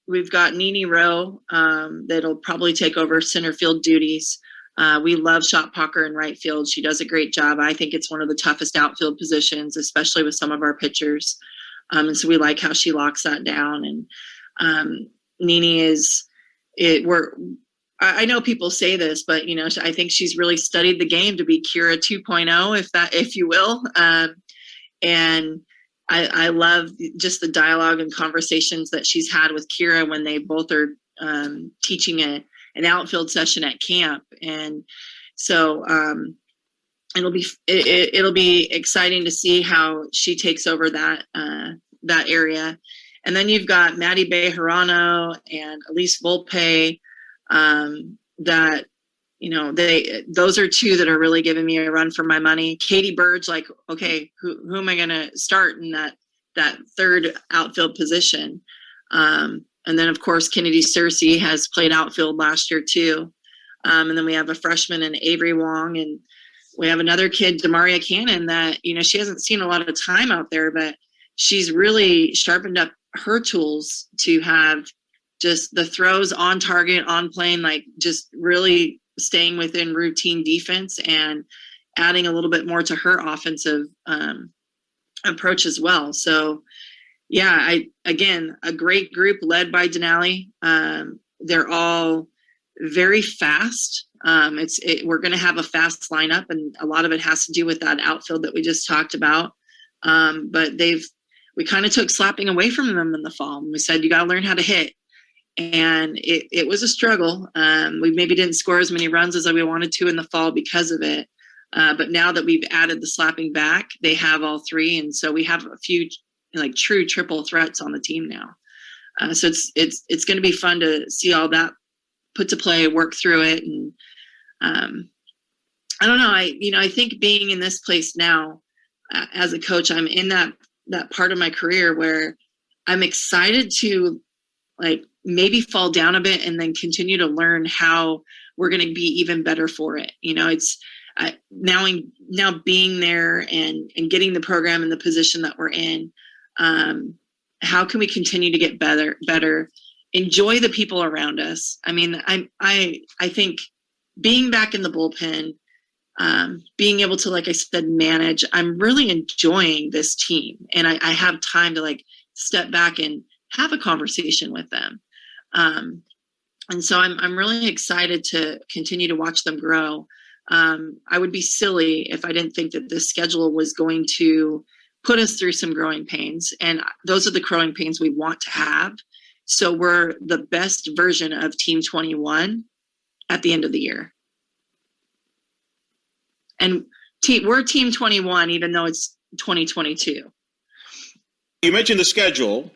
We've got Nene Rowe that'll probably take over center field duties. We love Schappacher in right field. She does a great job. I think it's one of the toughest outfield positions, especially with some of our pitchers. And so we like how she locks that down. And Nene I know people say this, but I think she's really studied the game to be Kira 2.0, if you will. And I love just the dialogue and conversations that she's had with Kira when they both are teaching an outfield session at camp. And so it'll be exciting to see how she takes over that area. And then you've got Maddie Bejarano and Elise Volpe that, those are two that are really giving me a run for my money. Katie Bird's like, okay, who am I going to start in that third outfield position? And then, of course, Kennedy Searcy has played outfield last year, too. And then we have a freshman in Avery Wong. And we have another kid, Demaria Cannon, that, she hasn't seen a lot of time out there, but she's really sharpened up her tools to have just the throws on target, on plane, like just really staying within routine defense and adding a little bit more to her offensive approach as well. So, yeah, again, a great group led by Denali. They're all very fast. We're going to have a fast lineup, and a lot of it has to do with that outfield that we just talked about. But we kind of took slapping away from them in the fall. We said, you got to learn how to hit. And it was a struggle. We maybe didn't score as many runs as we wanted to in the fall because of it. But now that we've added the slapping back, they have all three. And so we have a few like true triple threats on the team now. So it's going to be fun to see all that put to play, work through it. And I don't know. I think being in this place now as a coach, I'm in that part of my career where I'm excited to like maybe fall down a bit and then continue to learn how we're going to be even better for it. It's now being there and getting the program in the position that we're in. How can we continue to get better, enjoy the people around us? I mean, I think being back in the bullpen, being able to, like I said, manage, I'm really enjoying this team, and I have time to like step back and have a conversation with them. And so I'm really excited to continue to watch them grow. I would be silly if I didn't think that this schedule was going to put us through some growing pains. And those are the growing pains we want to have. So we're the best version of Team 21 at the end of the year. And we're Team 21, even though it's 2022. You mentioned the schedule.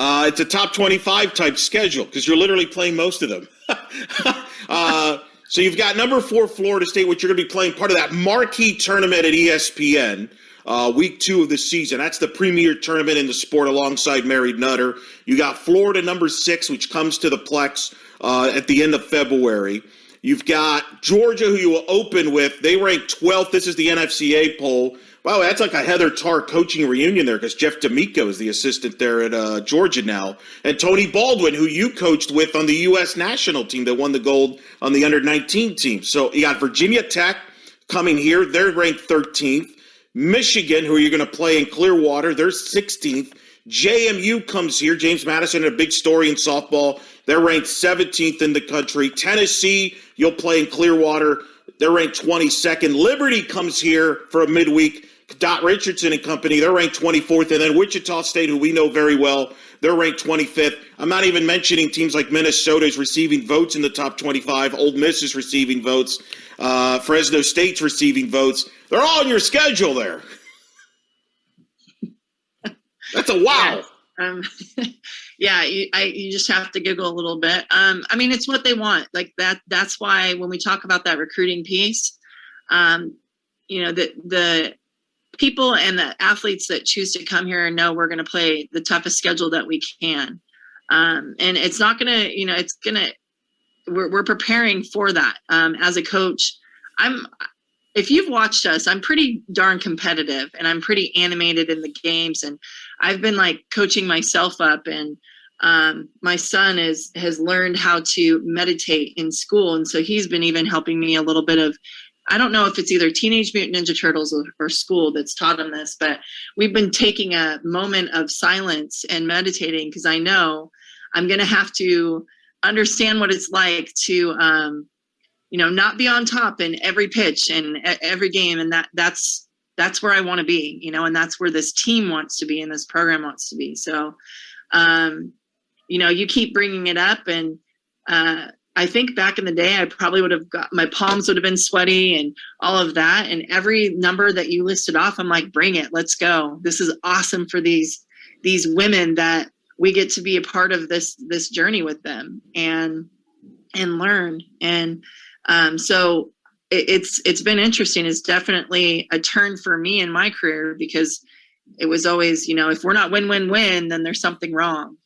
It's a top 25 type schedule because you're literally playing most of them. So you've got number 4 Florida State, which you're going to be playing part of that marquee tournament at ESPN, week 2 of the season. That's the premier tournament in the sport alongside Mary Nutter. You got Florida number 6, which comes to the Plex at the end of February. You've got Georgia, who you will open with. They rank 12th. This is the NFCA poll. Wow, that's like a Heather Tarr coaching reunion there because Jeff D'Amico is the assistant there at Georgia now. And Tony Baldwin, who you coached with on the U.S. national team that won the gold on the under-19 team. So you got Virginia Tech coming here. They're ranked 13th. Michigan, who you're going to play in Clearwater, they're 16th. JMU comes here. James Madison, a big story in softball. They're ranked 17th in the country. Tennessee, you'll play in Clearwater. They're ranked 22nd. Liberty comes here for a midweek. Dot Richardson and company, they're ranked 24th. And then Wichita State, who we know very well, they're ranked 25th. I'm not even mentioning teams like Minnesota is receiving votes in the top 25. Ole Miss is receiving votes. Fresno State's receiving votes. They're all on your schedule there. That's a wow. Yeah, you just have to giggle a little bit. I mean, it's what they want. Like that's why when we talk about that recruiting piece, the people and the athletes that choose to come here and know we're going to play the toughest schedule that we can. And it's not going to, we're preparing for that. As a coach, if you've watched us, I'm pretty darn competitive and I'm pretty animated in the games. And I've been like coaching myself up, and my son has learned how to meditate in school. And so he's been even helping me a little bit of, I don't know if it's either Teenage Mutant Ninja Turtles or school that's taught him this, but we've been taking a moment of silence and meditating because I know I'm going to have to understand what it's like to, not be on top in every pitch and every game. And that's where I want to be, and that's where this team wants to be and this program wants to be. So, you keep bringing it up, and I think back in the day, I probably would have my palms would have been sweaty and all of that. And every number that you listed off, I'm like, bring it, let's go. This is awesome for these women that we get to be a part of this journey with them and learn. And So it's been interesting. It's definitely a turn for me in my career, because it was always, if we're not win-win-win, then there's something wrong.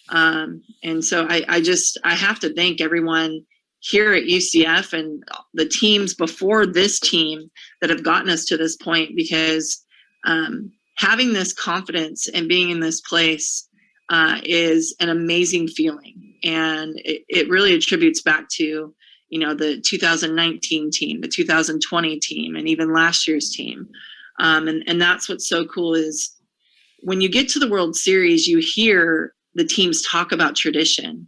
And so I have to thank everyone here at UCF and the teams before this team that have gotten us to this point, because having this confidence and being in this place is an amazing feeling. And it really attributes back to, the 2019 team, the 2020 team, and even last year's team. And that's what's so cool is when you get to the World Series, you hear the teams talk about tradition.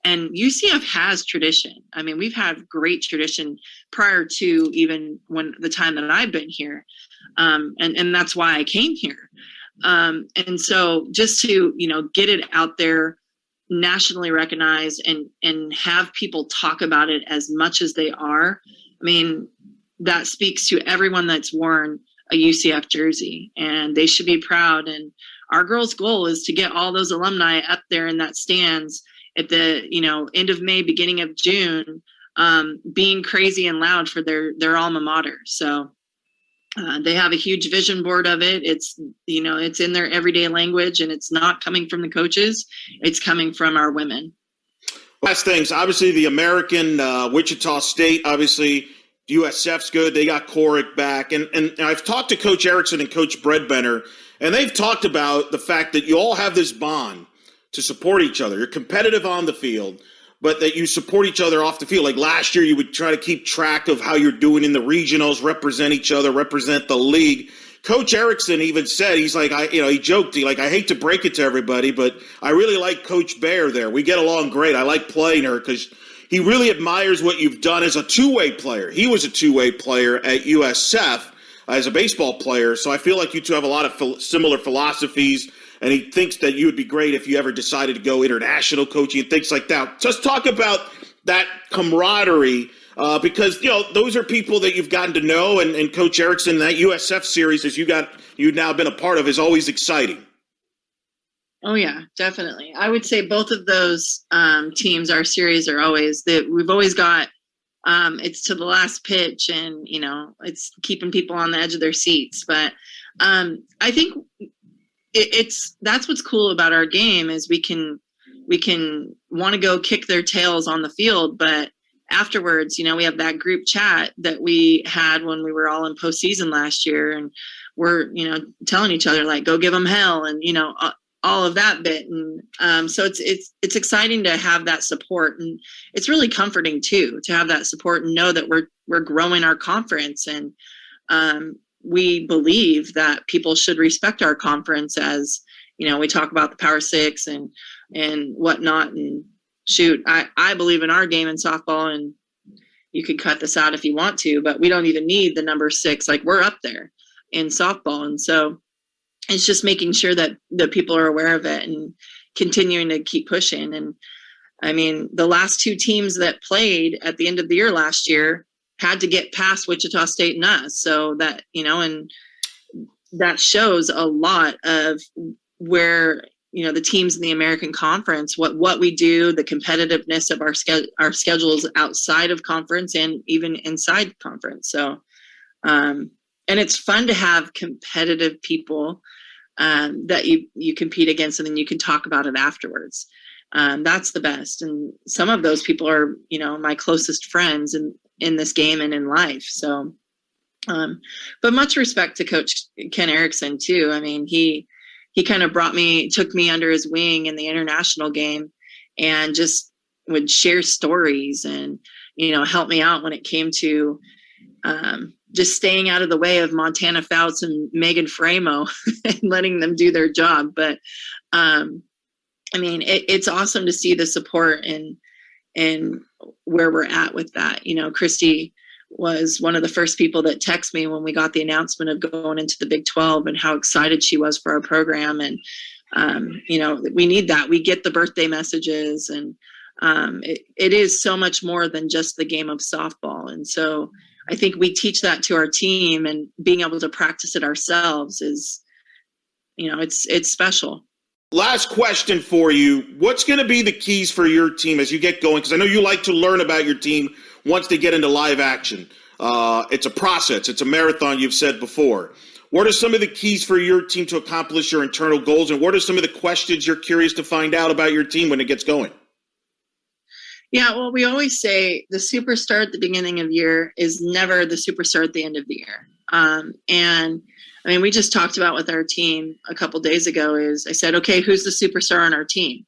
And UCF has tradition. I mean, we've had great tradition prior to even the time that I've been here. And that's why I came here. And so just to, get it out there, nationally recognized, and have people talk about it as much as they are, I mean, that speaks to everyone that's worn a UCF jersey, and they should be proud. And our girls' goal is to get all those alumni up there in that stands at the, end of May, beginning of June, being crazy and loud for their alma mater. So they have a huge vision board of it. It's, it's in their everyday language, and it's not coming from the coaches. It's coming from our women. Last things, obviously the American, Wichita State, obviously USF's good. They got Corrick back. And I've talked to Coach Erickson and Coach Bredbender, and they've talked about the fact that you all have this bond to support each other. You're competitive on the field, but that you support each other off the field. Like last year, you would try to keep track of how you're doing in the regionals, represent each other, represent the league. Coach Erickson even said, he's like, he joked, I hate to break it to everybody, but I really like Coach Bear there. We get along great. I like playing her because he really admires what you've done as a two-way player. He was a two-way player at USF as a baseball player, so I feel like you two have a lot of similar philosophies, and he thinks that you would be great if you ever decided to go international coaching and things like that. Just talk about that camaraderie, because those are people that you've gotten to know, and Coach Erickson, that USF series as you've now been a part of is always exciting. Oh yeah, definitely. I would say both of those teams, our series, are always that we've always got. It's to the last pitch, and it's keeping people on the edge of their seats. But I think that's what's cool about our game is we can want to go kick their tails on the field, but afterwards, we have that group chat that we had when we were all in postseason last year, and we're telling each other like, go give them hell, and all of that bit. And so it's exciting to have that support, and it's really comforting too to have that support and know that we're growing our conference. And we believe that people should respect our conference, as we talk about the Power Six and whatnot. And shoot, I believe in our game in softball, and you could cut this out if you want to, but we don't even need the number 6. Like, we're up there in softball. And so it's just making sure that the people are aware of it and continuing to keep pushing. And I mean, the last 2 teams that played at the end of the year last year had to get past Wichita State and us. So that, and that shows a lot of where, the teams in the American Conference, what we do, the competitiveness of our schedules outside of conference and even inside conference. So, and it's fun to have competitive people that you compete against, and then you can talk about it afterwards. That's the best. And some of those people are, my closest friends in this game and in life. So, but much respect to Coach Ken Erickson too. I mean, he kind of took me under his wing in the international game, and just would share stories and, help me out when it came to, just staying out of the way of Montana Fouts and Megan Framo and letting them do their job. But, I mean, it's awesome to see the support and where we're at with that. Christy was one of the first people that texted me when we got the announcement of going into the Big 12 and how excited she was for our program. And, we need that. We get the birthday messages, and it is so much more than just the game of softball. And so I think we teach that to our team, and being able to practice it ourselves is, it's special. Last question for you. What's going to be the keys for your team as you get going? Because I know you like to learn about your team once they get into live action. It's a process. It's a marathon, you've said before. What are some of the keys for your team to accomplish your internal goals, and what are some of the questions you're curious to find out about your team when it gets going? Yeah, well, we always say the superstar at the beginning of the year is never the superstar at the end of the year. And I mean, we just talked about with our team a couple days ago is I said, okay, who's the superstar on our team?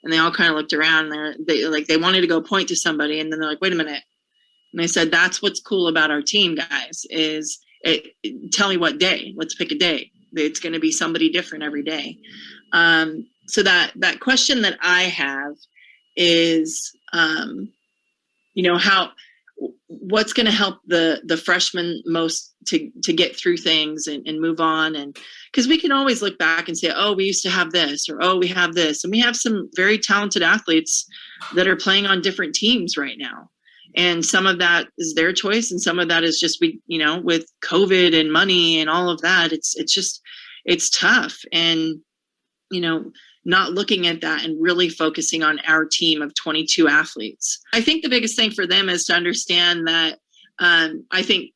And they all kind of looked around and they wanted to go point to somebody. And then they're like, wait a minute. And I said, that's what's cool about our team, guys, is tell me what day. Let's pick a day. It's going to be somebody different every day. So that question that I have is, what's going to help the freshmen most to get through things and move on. And because we can always look back and say, oh, we used to have this, or, oh, we have this. And we have some very talented athletes that are playing on different teams right now. And some of that is their choice. And some of that is just, with COVID and money and all of that, it's tough. And, not looking at that and really focusing on our team of 22 athletes. I think the biggest thing for them is to understand that I think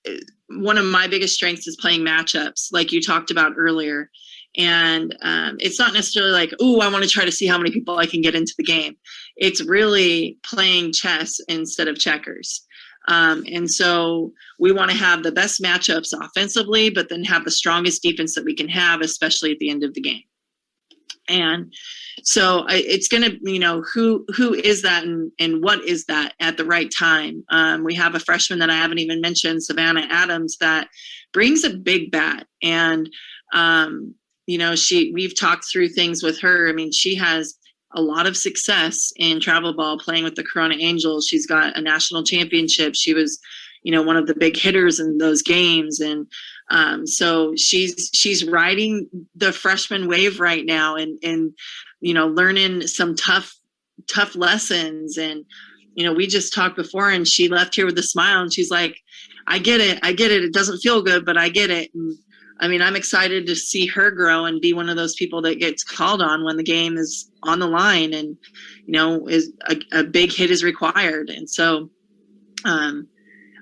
one of my biggest strengths is playing matchups, like you talked about earlier. And it's not necessarily like, oh, I want to try to see how many people I can get into the game. It's really playing chess instead of checkers. And so we want to have the best matchups offensively, but then have the strongest defense that we can have, especially at the end of the game. And so it's going to, who is that and what is that at the right time? We have a freshman that I haven't even mentioned, Savannah Adams, that brings a big bat. And, we've talked through things with her. I mean, she has a lot of success in travel ball playing with the Corona Angels. She's got a national championship. She was, one of the big hitters in those games. And, so she's riding the freshman wave right now and learning some tough lessons. And, we just talked before and she left here with a smile and she's like, I get it. It doesn't feel good, but I get it. And I mean, I'm excited to see her grow and be one of those people that gets called on when the game is on the line and, is a big hit is required. And so,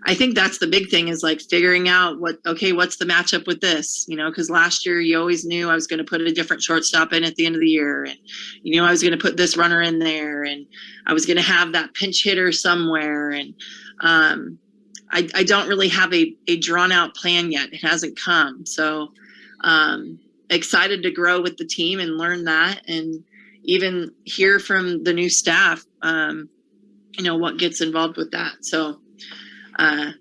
I think that's the big thing is like figuring out what's the matchup with this, because last year you always knew I was going to put a different shortstop in at the end of the year. And, I was going to put this runner in there and I was going to have that pinch hitter somewhere. And I don't really have a drawn out plan yet. It hasn't come. So excited to grow with the team and learn that and even hear from the new staff, what gets involved with that. So, I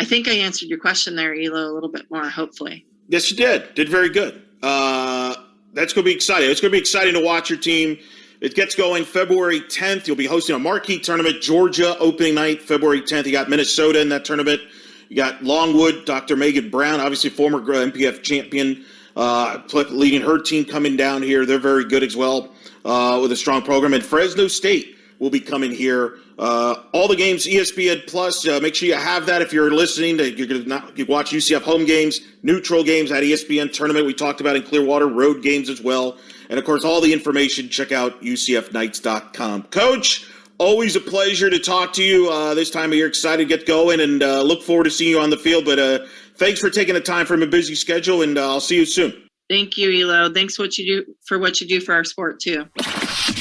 think I answered your question there, Elo, a little bit more, hopefully. Yes, you did. Did very good. That's going to be exciting. It's going to be exciting to watch your team. It gets going February 10th. You'll be hosting a marquee tournament, Georgia opening night, February 10th. You got Minnesota in that tournament. You got Longwood, Dr. Megan Brown, obviously former MPF champion, leading her team coming down here. They're very good as well with a strong program. And Fresno State will be coming here. All the games, ESPN Plus. Make sure you have that if you're listening. You watch UCF home games, neutral games at ESPN Tournament. We talked about in Clearwater, road games as well. And, of course, all the information, check out UCFKnights.com. Coach, always a pleasure to talk to you this time of year. Excited to get going and look forward to seeing you on the field. But thanks for taking the time from a busy schedule, and I'll see you soon. Thank you, Elo. Thanks for what you do for our sport, too.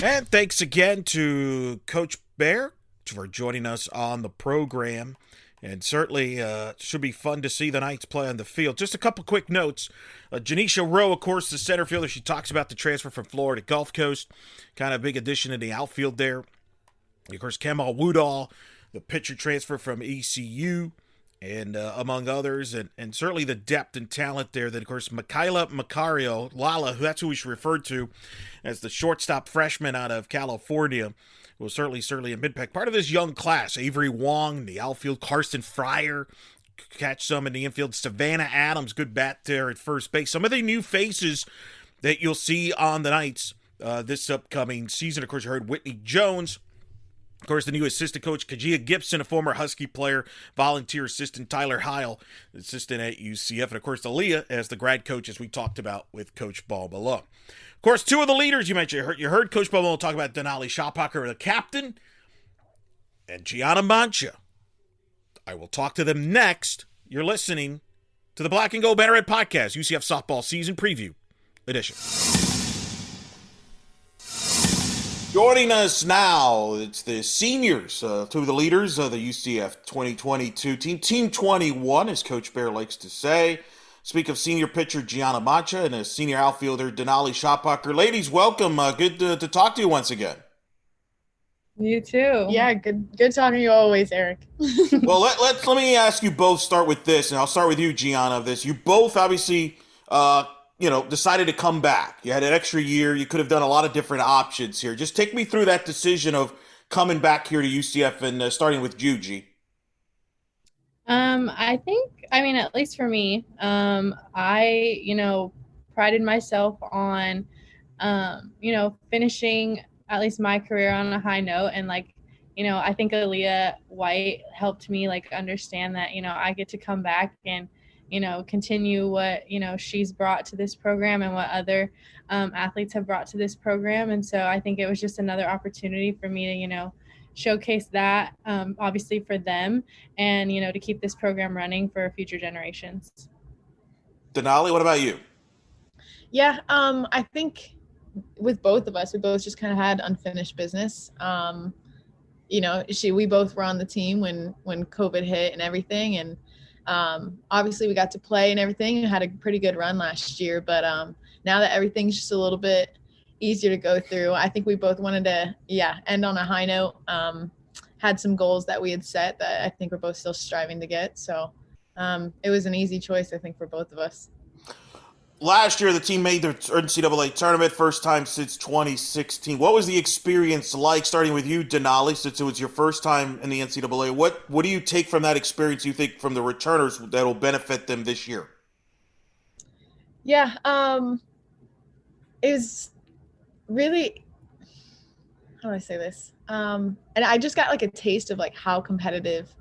And thanks again to Coach Bear for joining us on the program. And certainly should be fun to see the Knights play on the field. Just a couple quick notes. Janisha Rowe, of course, the center fielder. She talks about the transfer from Florida Gulf Coast. Kind of a big addition in the outfield there. Of course, Kemal Woodall, the pitcher transfer from ECU. And among others, and certainly the depth and talent there. That, of course, Michaela Macario, Lala, that's who we should refer to as the shortstop freshman out of California, was certainly a mid-pack. Part of this young class, Avery Wong, the outfield, Carson Fryer, catch some in the infield, Savannah Adams, good bat there at first base. Some of the new faces that you'll see on the Knights this upcoming season. Of course, you heard Whitney Jones. Of course, the new assistant coach, Kajia Gibson, a former Husky player, volunteer assistant, Tyler Heil, assistant at UCF, and of course, Aaliyah as the grad coach, as we talked about with Coach Ball-Malone. Of course, two of the leaders you mentioned, you heard Coach Ball-Malone talk about Denali Schappacher, the captain, and Gianna Mancha, I will talk to them next. You're listening to the Black and Gold Banneret Podcast, UCF Softball Season Preview Edition. Joining us now, it's the seniors, two of the leaders of the UCF 2022 team. Team 21, as Coach Bear likes to say. Speak of senior pitcher Gianna Mancha and a senior outfielder Denali Schappacher. Ladies, welcome. Good to talk to you once again. You too. Yeah, good talking to you always, Eric. Well, let me ask you both, start with this, and I'll start with you, Gianna, of this. You both obviously decided to come back. You had an extra year. You could have done a lot of different options here. Just take me through that decision of coming back here to UCF and starting with you, G. At least for me, I prided myself on, finishing at least my career on a high note. And I think Aaliyah White helped me understand that, I get to come back and, continue what, she's brought to this program and what other athletes have brought to this program. And so I think it was just another opportunity for me to, showcase that, obviously for them and, to keep this program running for future generations. Denali, what about you? Yeah, I think with both of us, we both just kind of had unfinished business. We both were on the team when COVID hit and everything. And obviously we got to play and everything and had a pretty good run last year. But now that everything's just a little bit easier to go through, I think we both wanted to, end on a high note. Had some goals that we had set that I think we're both still striving to get. So it was an easy choice, I think, for both of us. Last year, the team made their NCAA Tournament, first time since 2016. What was the experience like, starting with you, Denali, since it was your first time in the NCAA? What do you take from that experience, you think, from the returners that will benefit them this year? Yeah, it was really, how do I say this? And I just got a taste of how competitive,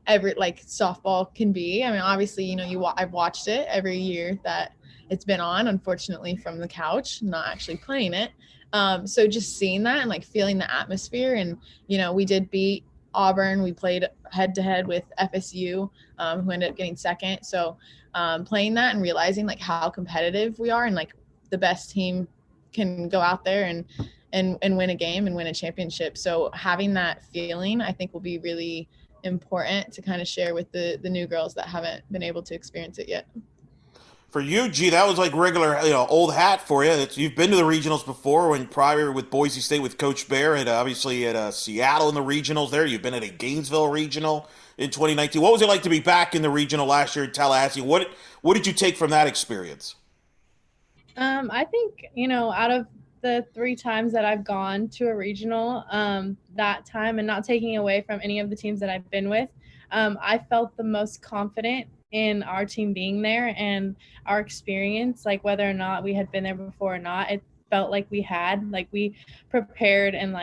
every softball can be. I mean, obviously, I've watched it every year that it's been on, unfortunately from the couch, not actually playing it. So just seeing that and feeling the atmosphere, and, we did beat Auburn. We played head to head with FSU, who ended up getting second. So playing that and realizing how competitive we are, and the best team can go out there and win a game and win a championship. So having that feeling, I think, will be really important to kind of share with the new girls that haven't been able to experience it yet. For you, G, that was regular, old hat for you. You've been to the regionals before, when prior with Boise State with Coach Bear, and obviously at Seattle in the regionals there. You've been at a Gainesville regional in 2019. What was it like to be back in the regional last year in Tallahassee? What did you take from that experience? I think, out of the 3 times that I've gone to a regional, that time, and not taking away from any of the teams that I've been with, I felt the most confident in our team being there and our experience, whether or not we had been there before or not. It felt like we had, we prepared and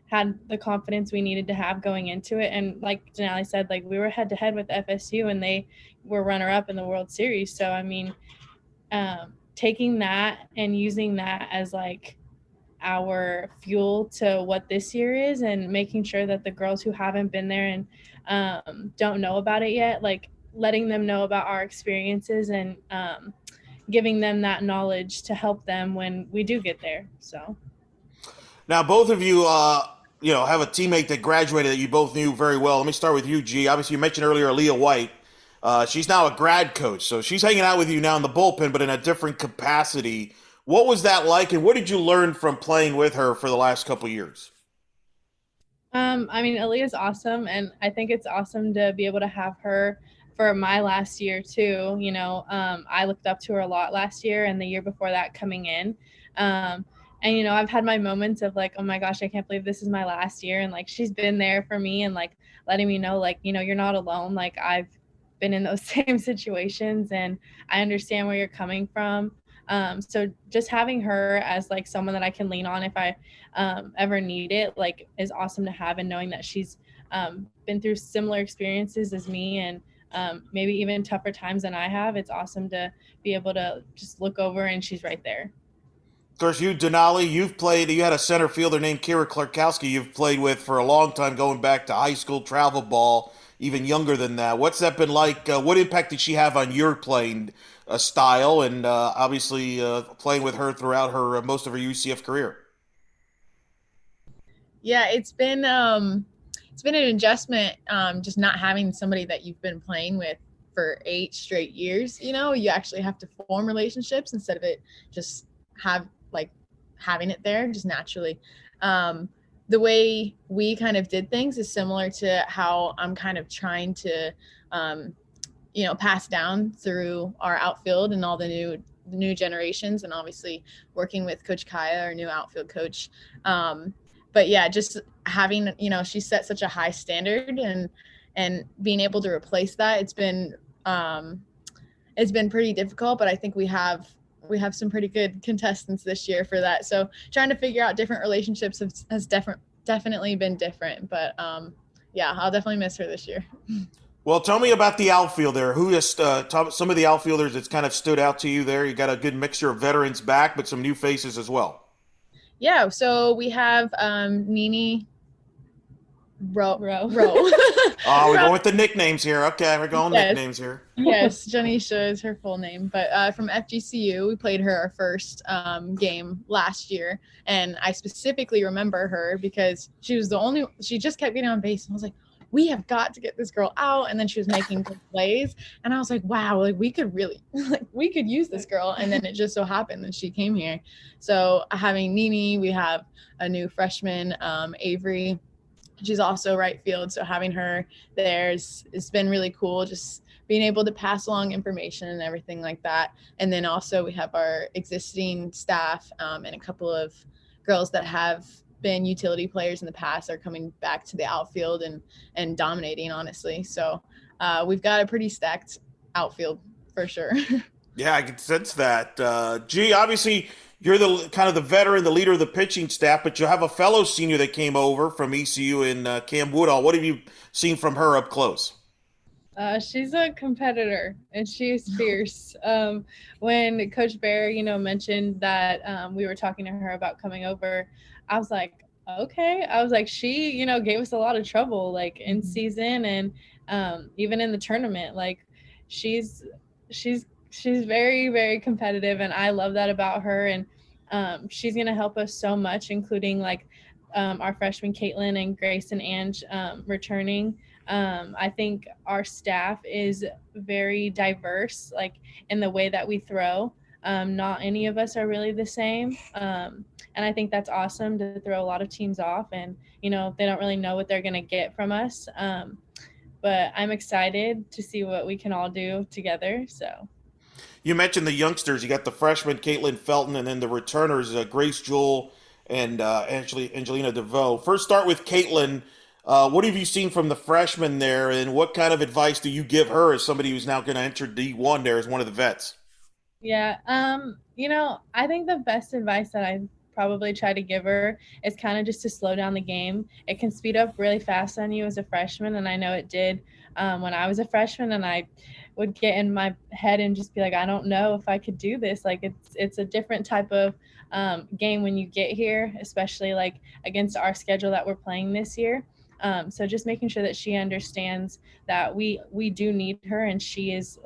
had the confidence we needed to have going into it. And like Denali said, we were head to head with FSU and they were runner up in the World Series. So, I mean, taking that and using that as our fuel to what this year is, and making sure that the girls who haven't been there and don't know about it yet, letting them know about our experiences and giving them that knowledge to help them when we do get there. So now both of you have a teammate that graduated that you both knew very well. Let me start with you, G. Obviously you mentioned earlier Aaliyah White. She's now a grad coach, so she's hanging out with you now in the bullpen, but in a different capacity. What was that like, and what did you learn from playing with her for the last couple of years? Aaliyah's awesome, and I think it's awesome to be able to have her for my last year too. I looked up to her a lot last year and the year before that coming in. And, I've had my moments of oh my gosh, I can't believe this is my last year. And she's been there for me and letting me know, you're not alone. I've been in those same situations and I understand where you're coming from. So just having her as someone that I can lean on if I ever need it, is awesome to have, and knowing that she's been through similar experiences as me and maybe even tougher times than I have. It's awesome to be able to just look over and she's right there. Of course, you, Denali, you had a center fielder named Kira Klarkowski you've played with for a long time, going back to high school travel ball, even younger than that. What's that been like? What impact did she have on your playing style, and obviously playing with her throughout her most of her UCF career? Yeah, it's been an adjustment, just not having somebody that you've been playing with for 8 straight years. You actually have to form relationships instead of it just having it there just naturally. The way we kind of did things is similar to how I'm kind of trying to, pass down through our outfield and all the new generations, and obviously working with Coach Kaya, our new outfield coach. But yeah, just having, she set such a high standard, and being able to replace that, it's been pretty difficult, but I think we have some pretty good contestants this year for that. So trying to figure out different relationships has definitely been different, but yeah, I'll definitely miss her this year. Well, tell me about the outfield there. Who has some of the outfielders that's kind of stood out to you there? You got a good mixture of veterans back, but some new faces as well. Yeah, so we have Nini Rowe. Oh, we're going with the nicknames here. Okay, we're going nicknames here. Yes, Janisha is her full name. But from FGCU, we played her our first game last year. And I specifically remember her because she just kept getting on base. And I was like, we have got to get this girl out. And then she was making good plays. And I was like, wow, we could really, we could use this girl. And then it just so happened that she came here. So having Nini, we have a new freshman, Avery. She's also right field, so having her there it's been really cool, just being able to pass along information and everything like that. And then also we have our existing staff and a couple of girls that have been utility players in the past are coming back to the outfield and dominating, honestly. So we've got a pretty stacked outfield for sure. Yeah, I can sense that. Obviously you're the kind of the veteran, the leader of the pitching staff, but you have a fellow senior that came over from ECU in Cam Woodall. What have you seen from her up close? She's a competitor, and she's fierce. When Coach Bear, mentioned that we were talking to her about coming over, I was like, okay. I was like, she, gave us a lot of trouble, like in season and even in the tournament. Like she's very, very competitive, and I love that about her. And she's going to help us so much, including our freshmen Caitlin and Grace and Ange returning. I think our staff is very diverse, in the way that we throw. Not any of us are really the same. And I think that's awesome to throw a lot of teams off, and, they don't really know what they're going to get from us. But I'm excited to see what we can all do together. So. You mentioned the youngsters. You got the freshman Caitlin Felton, and then the returners Grace Jewell and Angelina DeVoe. First, start with Caitlin. What have you seen from the freshman there, and what kind of advice do you give her as somebody who's now going to enter D1 there as one of the vets? Yeah, I think the best advice that I probably try to give her is kind of just to slow down the game. It can speed up really fast on you as a freshman, and I know it did when I was a freshman, and I would get in my head and just be like, I don't know if I could do this. It's a different type of game when you get here, especially against our schedule that we're playing this year. So just making sure that she understands that we do need her, and she is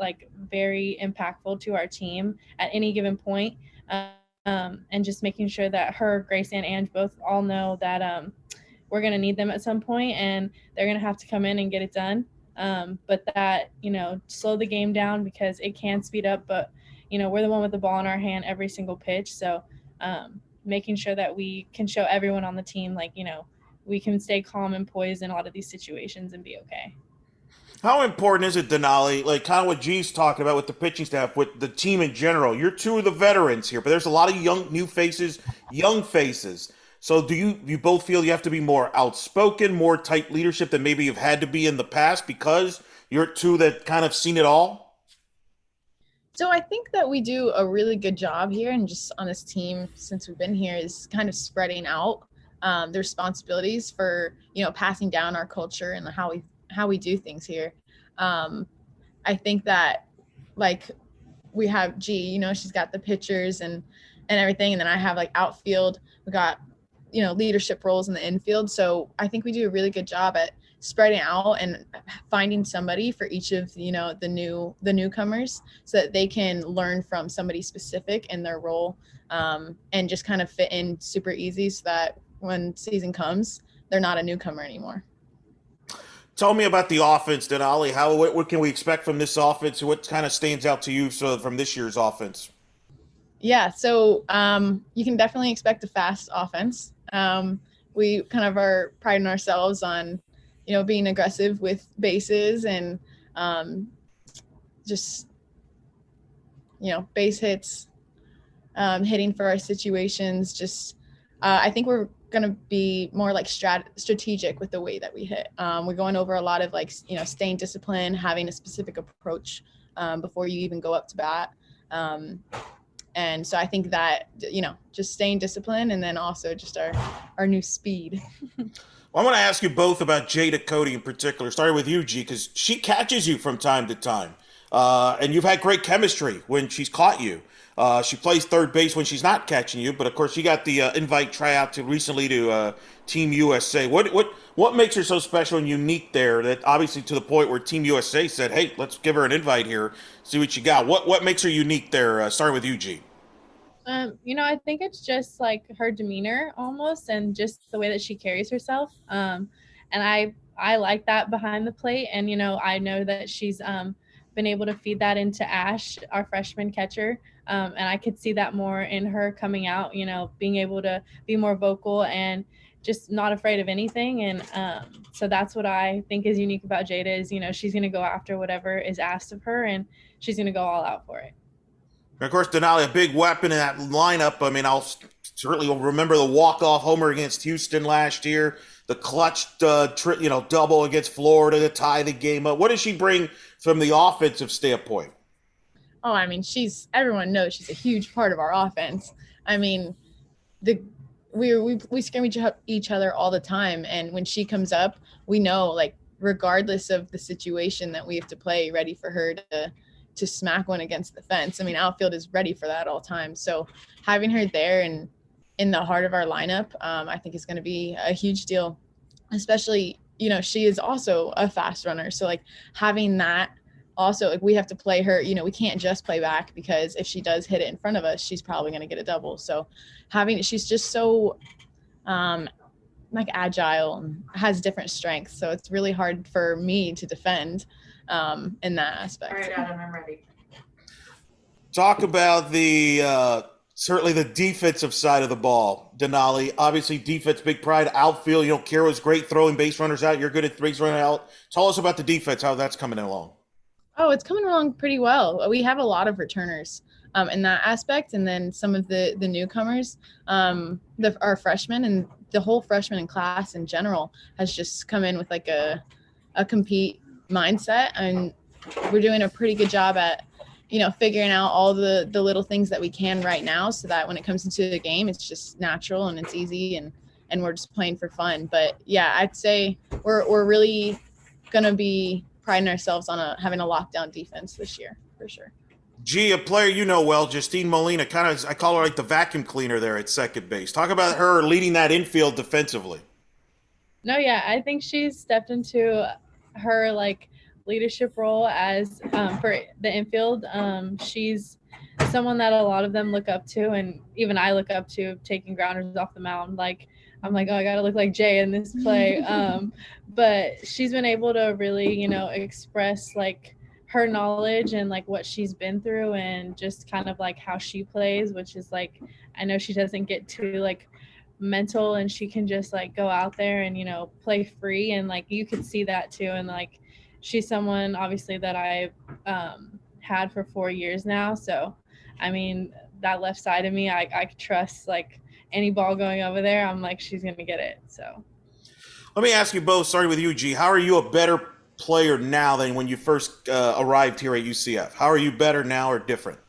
very impactful to our team at any given point. And just making sure that her, Grace, and Ange both all know that we're going to need them at some point, and they're going to have to come in and get it done. But that, slow the game down, because it can speed up, but, we're the one with the ball in our hand every single pitch. So making sure that we can show everyone on the team, we can stay calm and poised in a lot of these situations and be okay. How important is it, Denali, kind of what G's talking about with the pitching staff, with the team in general? You're two of the veterans here, but there's a lot of young faces. So do you both feel you have to be more outspoken, more tight leadership than maybe you've had to be in the past because you're two that kind of seen it all? So I think that we do a really good job here, and just on this team since we've been here, is kind of spreading out the responsibilities for, passing down our culture and how we do things here. I think that we have G, she's got the pitchers and and everything. And then I have like outfield. We got, leadership roles in the infield. So I think we do a really good job at spreading out and finding somebody for each of, the newcomers, so that they can learn from somebody specific in their role, and just kind of fit in super easy, so that when season comes, they're not a newcomer anymore. Tell me about the offense, Denali. What can we expect from this offense? What kind of stands out to you from this year's offense? Yeah, so you can definitely expect a fast offense. We kind of are priding ourselves on, being aggressive with bases and just, base hits, hitting for our situations. Just I think we're going to be more like strategic with the way that we hit. We're going over a lot of like, staying disciplined, having a specific approach before you even go up to bat. And so I think that, just staying disciplined, and then also just our new speed. Well, I want to ask you both about Jada Cody in particular, starting with you, G, because she catches you from time to time. And you've had great chemistry when she's caught you. She plays third base when she's not catching you, but of course she got the invite tryout recently to Team USA. What makes her so special and unique there, that obviously to the point where Team USA said, hey, let's give her an invite here, see what you got. What makes her unique there? Starting with you, G. I think it's just like her demeanor almost, and just the way that she carries herself. And I like that behind the plate. And, I know that she's been able to feed that into Ash, our freshman catcher. And I could see that more in her coming out, being able to be more vocal and just not afraid of anything. And so that's what I think is unique about Jada is, she's going to go after whatever is asked of her, and she's going to go all out for it. And of course, Denali, a big weapon in that lineup. I mean, I'll certainly remember the walk-off homer against Houston last year, the clutch, double against Florida to tie the game up. What does she bring from the offensive standpoint? Oh, I mean, everyone knows she's a huge part of our offense. I mean, we scrim each other all the time. And when she comes up, we know, like, regardless of the situation, that we have to play ready for her to smack one against the fence. I mean, outfield is ready for that all the time. So having her there and in the heart of our lineup, I think is going to be a huge deal, especially, she is also a fast runner. So like having that also, like, we have to play her, we can't just play back, because if she does hit it in front of us, she's probably going to get a double. So she's just so like agile and has different strengths. So it's really hard for me to defend in that aspect. All right, Adam, I'm ready. Talk about certainly the defensive side of the ball, Denali. Obviously, defense, big pride. Outfield, Kira's great throwing base runners out. You're good at base running out. Tell us about the defense, how that's coming along. Oh, it's coming along pretty well. We have a lot of returners in that aspect, and then some of the newcomers, our freshmen, and the whole freshman class in general has just come in with like a compete mindset, and we're doing a pretty good job at figuring out all the little things that we can right now, so that when it comes into the game, it's just natural and it's easy, and we're just playing for fun. But yeah, I'd say we're really gonna be priding ourselves on having a lockdown defense this year for sure. Gee, a player well, Justine Molina, I call her like the vacuum cleaner there at second base. Talk about her leading that infield defensively. No, yeah, I think she's stepped into her like leadership role as for the infield. She's someone that a lot of them look up to, and even I look up to, taking grounders off the mound. Like, I'm like, oh, I gotta look like Jay in this play. But she's been able to really, express like her knowledge and like what she's been through, and just kind of like how she plays, which is like, I know she doesn't get too like mental, and she can just like go out there and play free, and like you could see that too. And like, she's someone obviously that I've had for 4 years now, so I mean, that left side of me, I could trust like any ball going over there. I'm like, she's gonna get it. So let me ask you both, starting with you, G, how are you a better player now than when you first arrived here at UCF? How are you better now or different?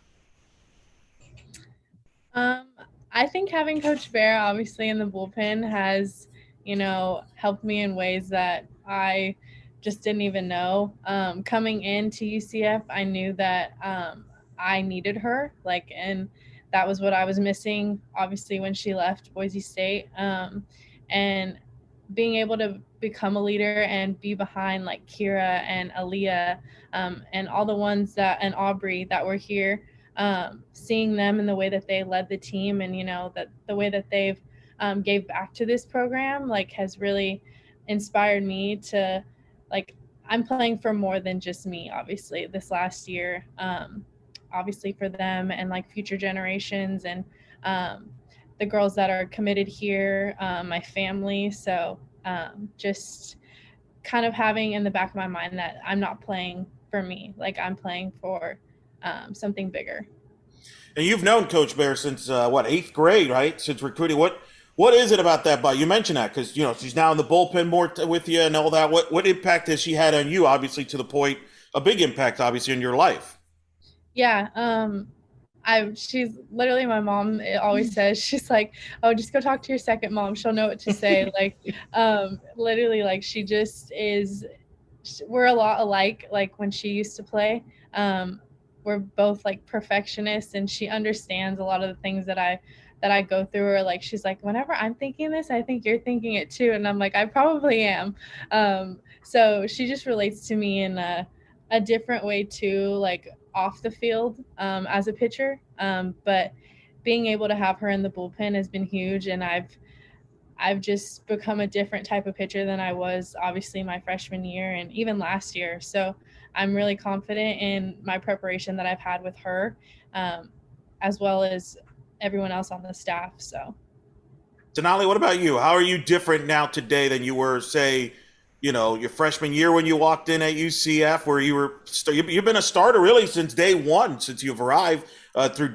I think having Coach Bear obviously in the bullpen has, helped me in ways that I just didn't even know. Coming into UCF, I knew that I needed her, like, and that was what I was missing, obviously, when she left Boise State. And being able to become a leader and be behind like Kira and Aaliyah and all the ones and Aubrey that were here, seeing them and the way that they led the team and, that the way that they've gave back to this program, like, has really inspired me to, like, I'm playing for more than just me, obviously, this last year, obviously for them and like future generations and the girls that are committed here, my family. So just kind of having in the back of my mind that I'm not playing for me, like I'm playing for something bigger. And you've known Coach Bear since, 8th grade, right? Since recruiting. What is it about that? But you mentioned that because, she's now in the bullpen more with you and all that. What impact has she had on you, obviously, to the point, a big impact, obviously, in your life? Yeah. She's literally, my mom always says, she's like, oh, just go talk to your second mom. She'll know what to say. Like, literally, like, she just is, we're a lot alike. Like when she used to play, we're both like perfectionists and she understands a lot of the things that I go through, or like, she's like, whenever I'm thinking this, I think you're thinking it too. And I'm like, I probably am. So she just relates to me in a different way too, like off the field as a pitcher. But being able to have her in the bullpen has been huge. And I've just become a different type of pitcher than I was obviously my freshman year and even last year. So I'm really confident in my preparation that I've had with her, as well as everyone else on the staff. So Denali, what about you? How are you different now today than you were, say, your freshman year when you walked in at UCF, where you've been a starter really since day one, since you've arrived through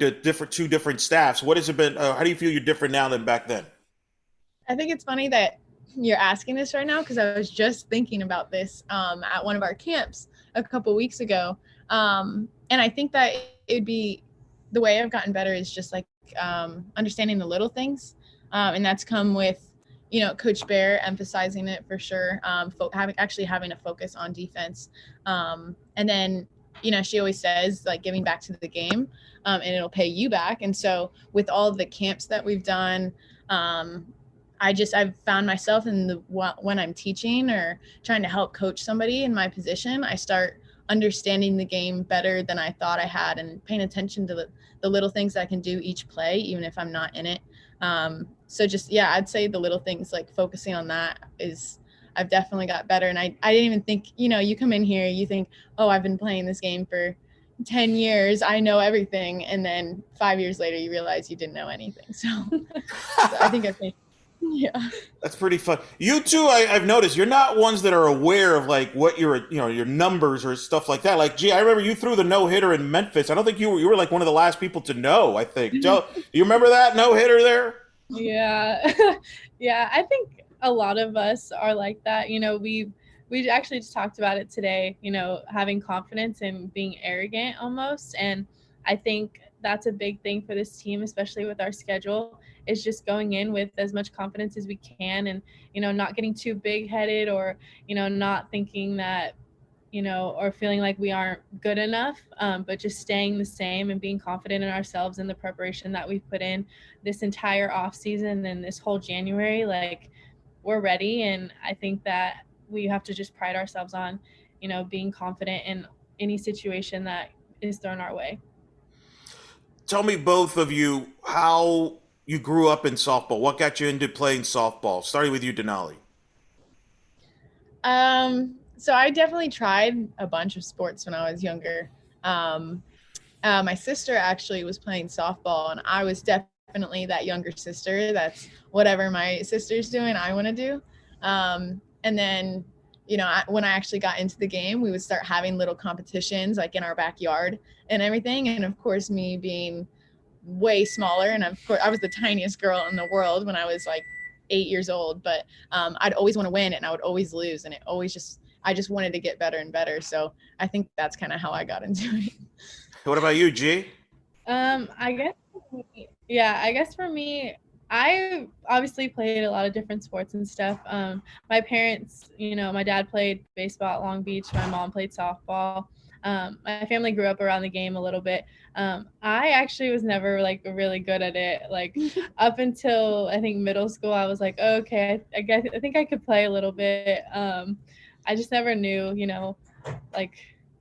two different staffs. What has it been? How do you feel you're different now than back then? I think it's funny that you're asking this right now because I was just thinking about this at one of our camps a couple weeks ago. And I think that it'd be the way I've gotten better is just like understanding the little things. And that's come with, Coach Bear emphasizing it for sure, having a focus on defense. And then, she always says like giving back to the game and it'll pay you back. And so with all of the camps that we've done, I've found myself when I'm teaching or trying to help coach somebody in my position, I start understanding the game better than I thought I had and paying attention to the little things I can do each play, even if I'm not in it. So just, I'd say the little things, like focusing on that I've definitely got better. And I didn't even think, you come in here, you think, oh, I've been playing this game for 10 years. I know everything. And then 5 years later, you realize you didn't know anything. So I think yeah. That's pretty fun. You two, I've noticed, you're not ones that are aware of like what your numbers or stuff like that. Like, I remember you threw the no-hitter in Memphis. I don't think you were like one of the last people to know, I think. Joe, do you remember that no-hitter there? Yeah. Yeah. I think a lot of us are like that. We actually just talked about it today, having confidence and being arrogant almost. And I think that's a big thing for this team, especially with our schedule, is just going in with as much confidence as we can and, not getting too big headed or, not thinking that, or feeling like we aren't good enough, but just staying the same and being confident in ourselves and the preparation that we've put in this entire off season and this whole January. Like, we're ready. And I think that we have to just pride ourselves on, being confident in any situation that is thrown our way. Tell me, both of you, how you grew up in softball. What got you into playing softball? Starting with you, Denali. So I definitely tried a bunch of sports when I was younger. My sister actually was playing softball, and I was definitely that younger sister. That's whatever my sister's doing, I want to do. And then, when I actually got into the game, we would start having little competitions like in our backyard and everything. And of course, me being way smaller, and of course I was the tiniest girl in the world when I was like 8 years old, but I'd always want to win and I would always lose, and I just wanted to get better and better. So I think that's kind of how I got into it. What about you, G? I guess for me, I obviously played a lot of different sports and stuff. My parents, my dad played baseball at Long Beach. My mom played softball. My family grew up around the game a little bit. I actually was never like really good at it. Like up until I think middle school, I was like, oh, okay, I think I could play a little bit. I just never knew, like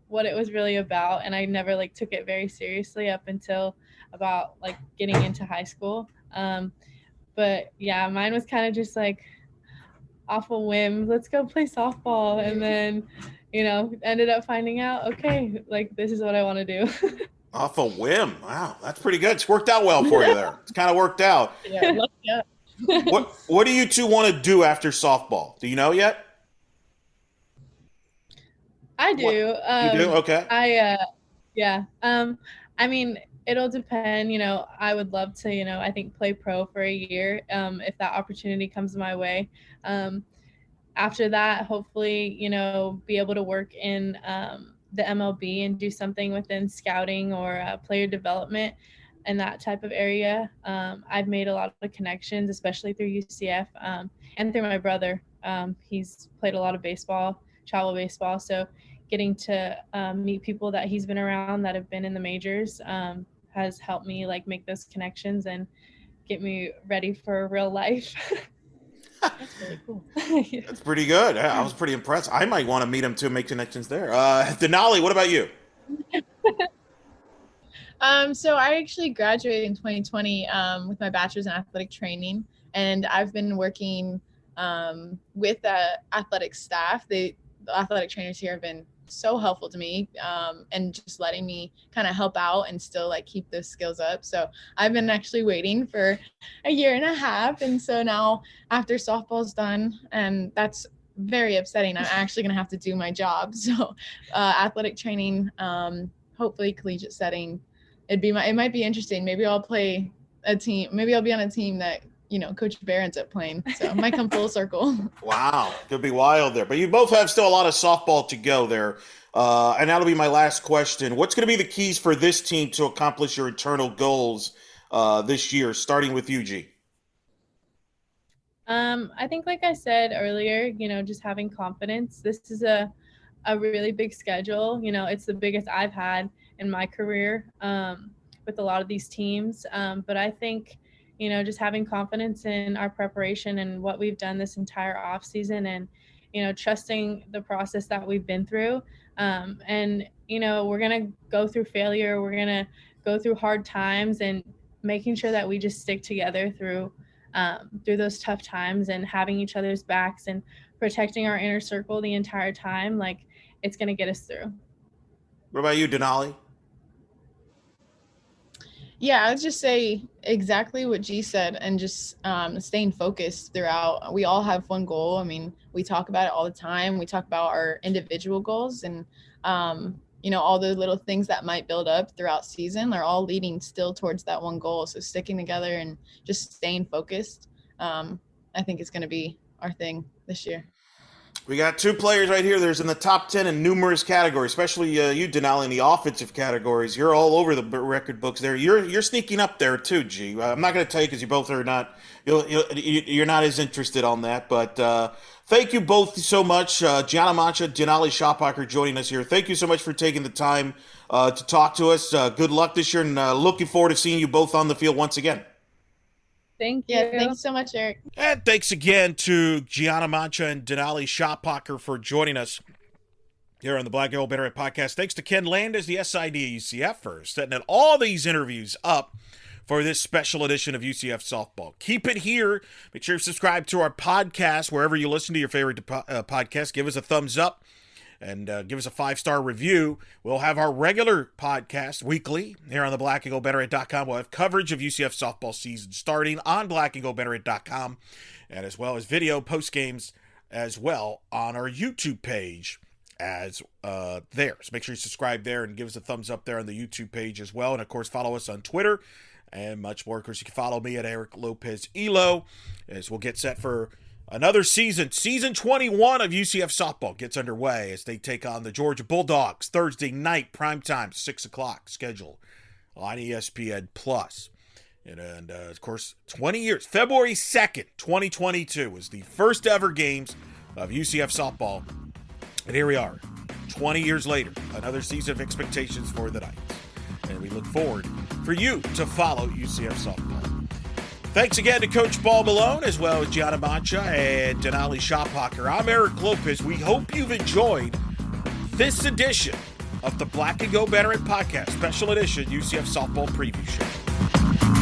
what it was really about. And I never like took it very seriously up until about like getting into high school. But yeah, mine was kind of just like off a whim, let's go play softball. And then, ended up finding out, okay, like this is what I want to do. Off a whim. Wow, that's pretty good. It's worked out well for you there. It's kind of worked out. Yeah. What do you two want to do after softball? Do you know yet? I do. You do? Okay. I mean, it'll depend. I would love to, I think play pro for a year if that opportunity comes my way. After that, hopefully, be able to work in the MLB and do something within scouting or player development and that type of area. I've made a lot of connections, especially through UCF and through my brother. He's played a lot of baseball, travel baseball. So getting to meet people that he's been around that have been in the majors has helped me like make those connections and get me ready for real life. That's really cool. Yeah. That's pretty good. Yeah, I was pretty impressed. I might want to meet him too, make connections there. Denali, what about you? So I actually graduated in 2020 with my bachelor's in athletic training, and I've been working with the athletic staff. The athletic trainers here have been so helpful to me and just letting me kind of help out and still like keep those skills up. So I've been actually waiting for a year and a half. And so now after softball's done, and that's very upsetting, I'm actually going to have to do my job. So athletic training, hopefully collegiate setting, it might be interesting. Maybe I'll play a team. Maybe I'll be on a team that, Coach Bear ends up playing. So it might come full circle. Wow. Could be wild there. But you both have still a lot of softball to go there. And that'll be my last question. What's going to be the keys for this team to accomplish your eternal goals this year, starting with you, G? I think, like I said earlier, just having confidence. This is a really big schedule. It's the biggest I've had in my career with a lot of these teams. But I think, just having confidence in our preparation and what we've done this entire off season and, trusting the process that we've been through. And, we're going to go through failure. We're going to go through hard times and making sure that we just stick together through those tough times and having each other's backs and protecting our inner circle the entire time. Like it's going to get us through. What about you, Denali? Yeah, I would just say exactly what G said and just staying focused throughout. We all have one goal. I mean, we talk about it all the time. We talk about our individual goals and, all the little things that might build up throughout season. They're all leading still towards that one goal. So sticking together and just staying focused, I think is going to be our thing this year. We got two players right here. There's in the top 10 in numerous categories, especially you, Denali, in the offensive categories. You're all over the record books there. You're sneaking up there too, G. I'm not going to tell you because you both are not. You're not as interested on that. But thank you both so much, Gianna Mancha, Denali Schappacher, joining us here. Thank you so much for taking the time to talk to us. Good luck this year, and looking forward to seeing you both on the field once again. Thank you. Yeah, thanks so much, Eric. And thanks again to Gianna Mancha and Denali Schappacher for joining us here on the Black Gold Banneret Podcast. Thanks to Ken Landis, the SID at UCF, for setting all these interviews up for this special edition of UCF Softball. Keep it here. Make sure you subscribe to our podcast wherever you listen to your favorite podcast. Give us a thumbs up and give us a 5-star review. We'll have our regular podcast weekly here on the blackandgoldbanneret.com. We'll have coverage of UCF softball season starting on blackandgoldbanneret.com, and as well as video post games as well on our YouTube page as there. So make sure you subscribe there and give us a thumbs up there on the YouTube page as well. And of course, follow us on Twitter and much more. Of course, you can follow me at Eric Lopez Elo as we'll get set for another season. Season 21 of UCF Softball gets underway as they take on the Georgia Bulldogs Thursday night, primetime, 6 o'clock schedule on ESPN+. And of course, 20 years, February 2nd, 2022 was the first ever games of UCF Softball. And here we are, 20 years later, another season of expectations for the Knights. And we look forward for you to follow UCF Softball. Thanks again to Coach Ball-Malone, as well as Gianna Mancha and Denali Schappacher. I'm Eric Lopez. We hope you've enjoyed this edition of the Black Gold Banneret Podcast, special edition UCF Softball Preview Show.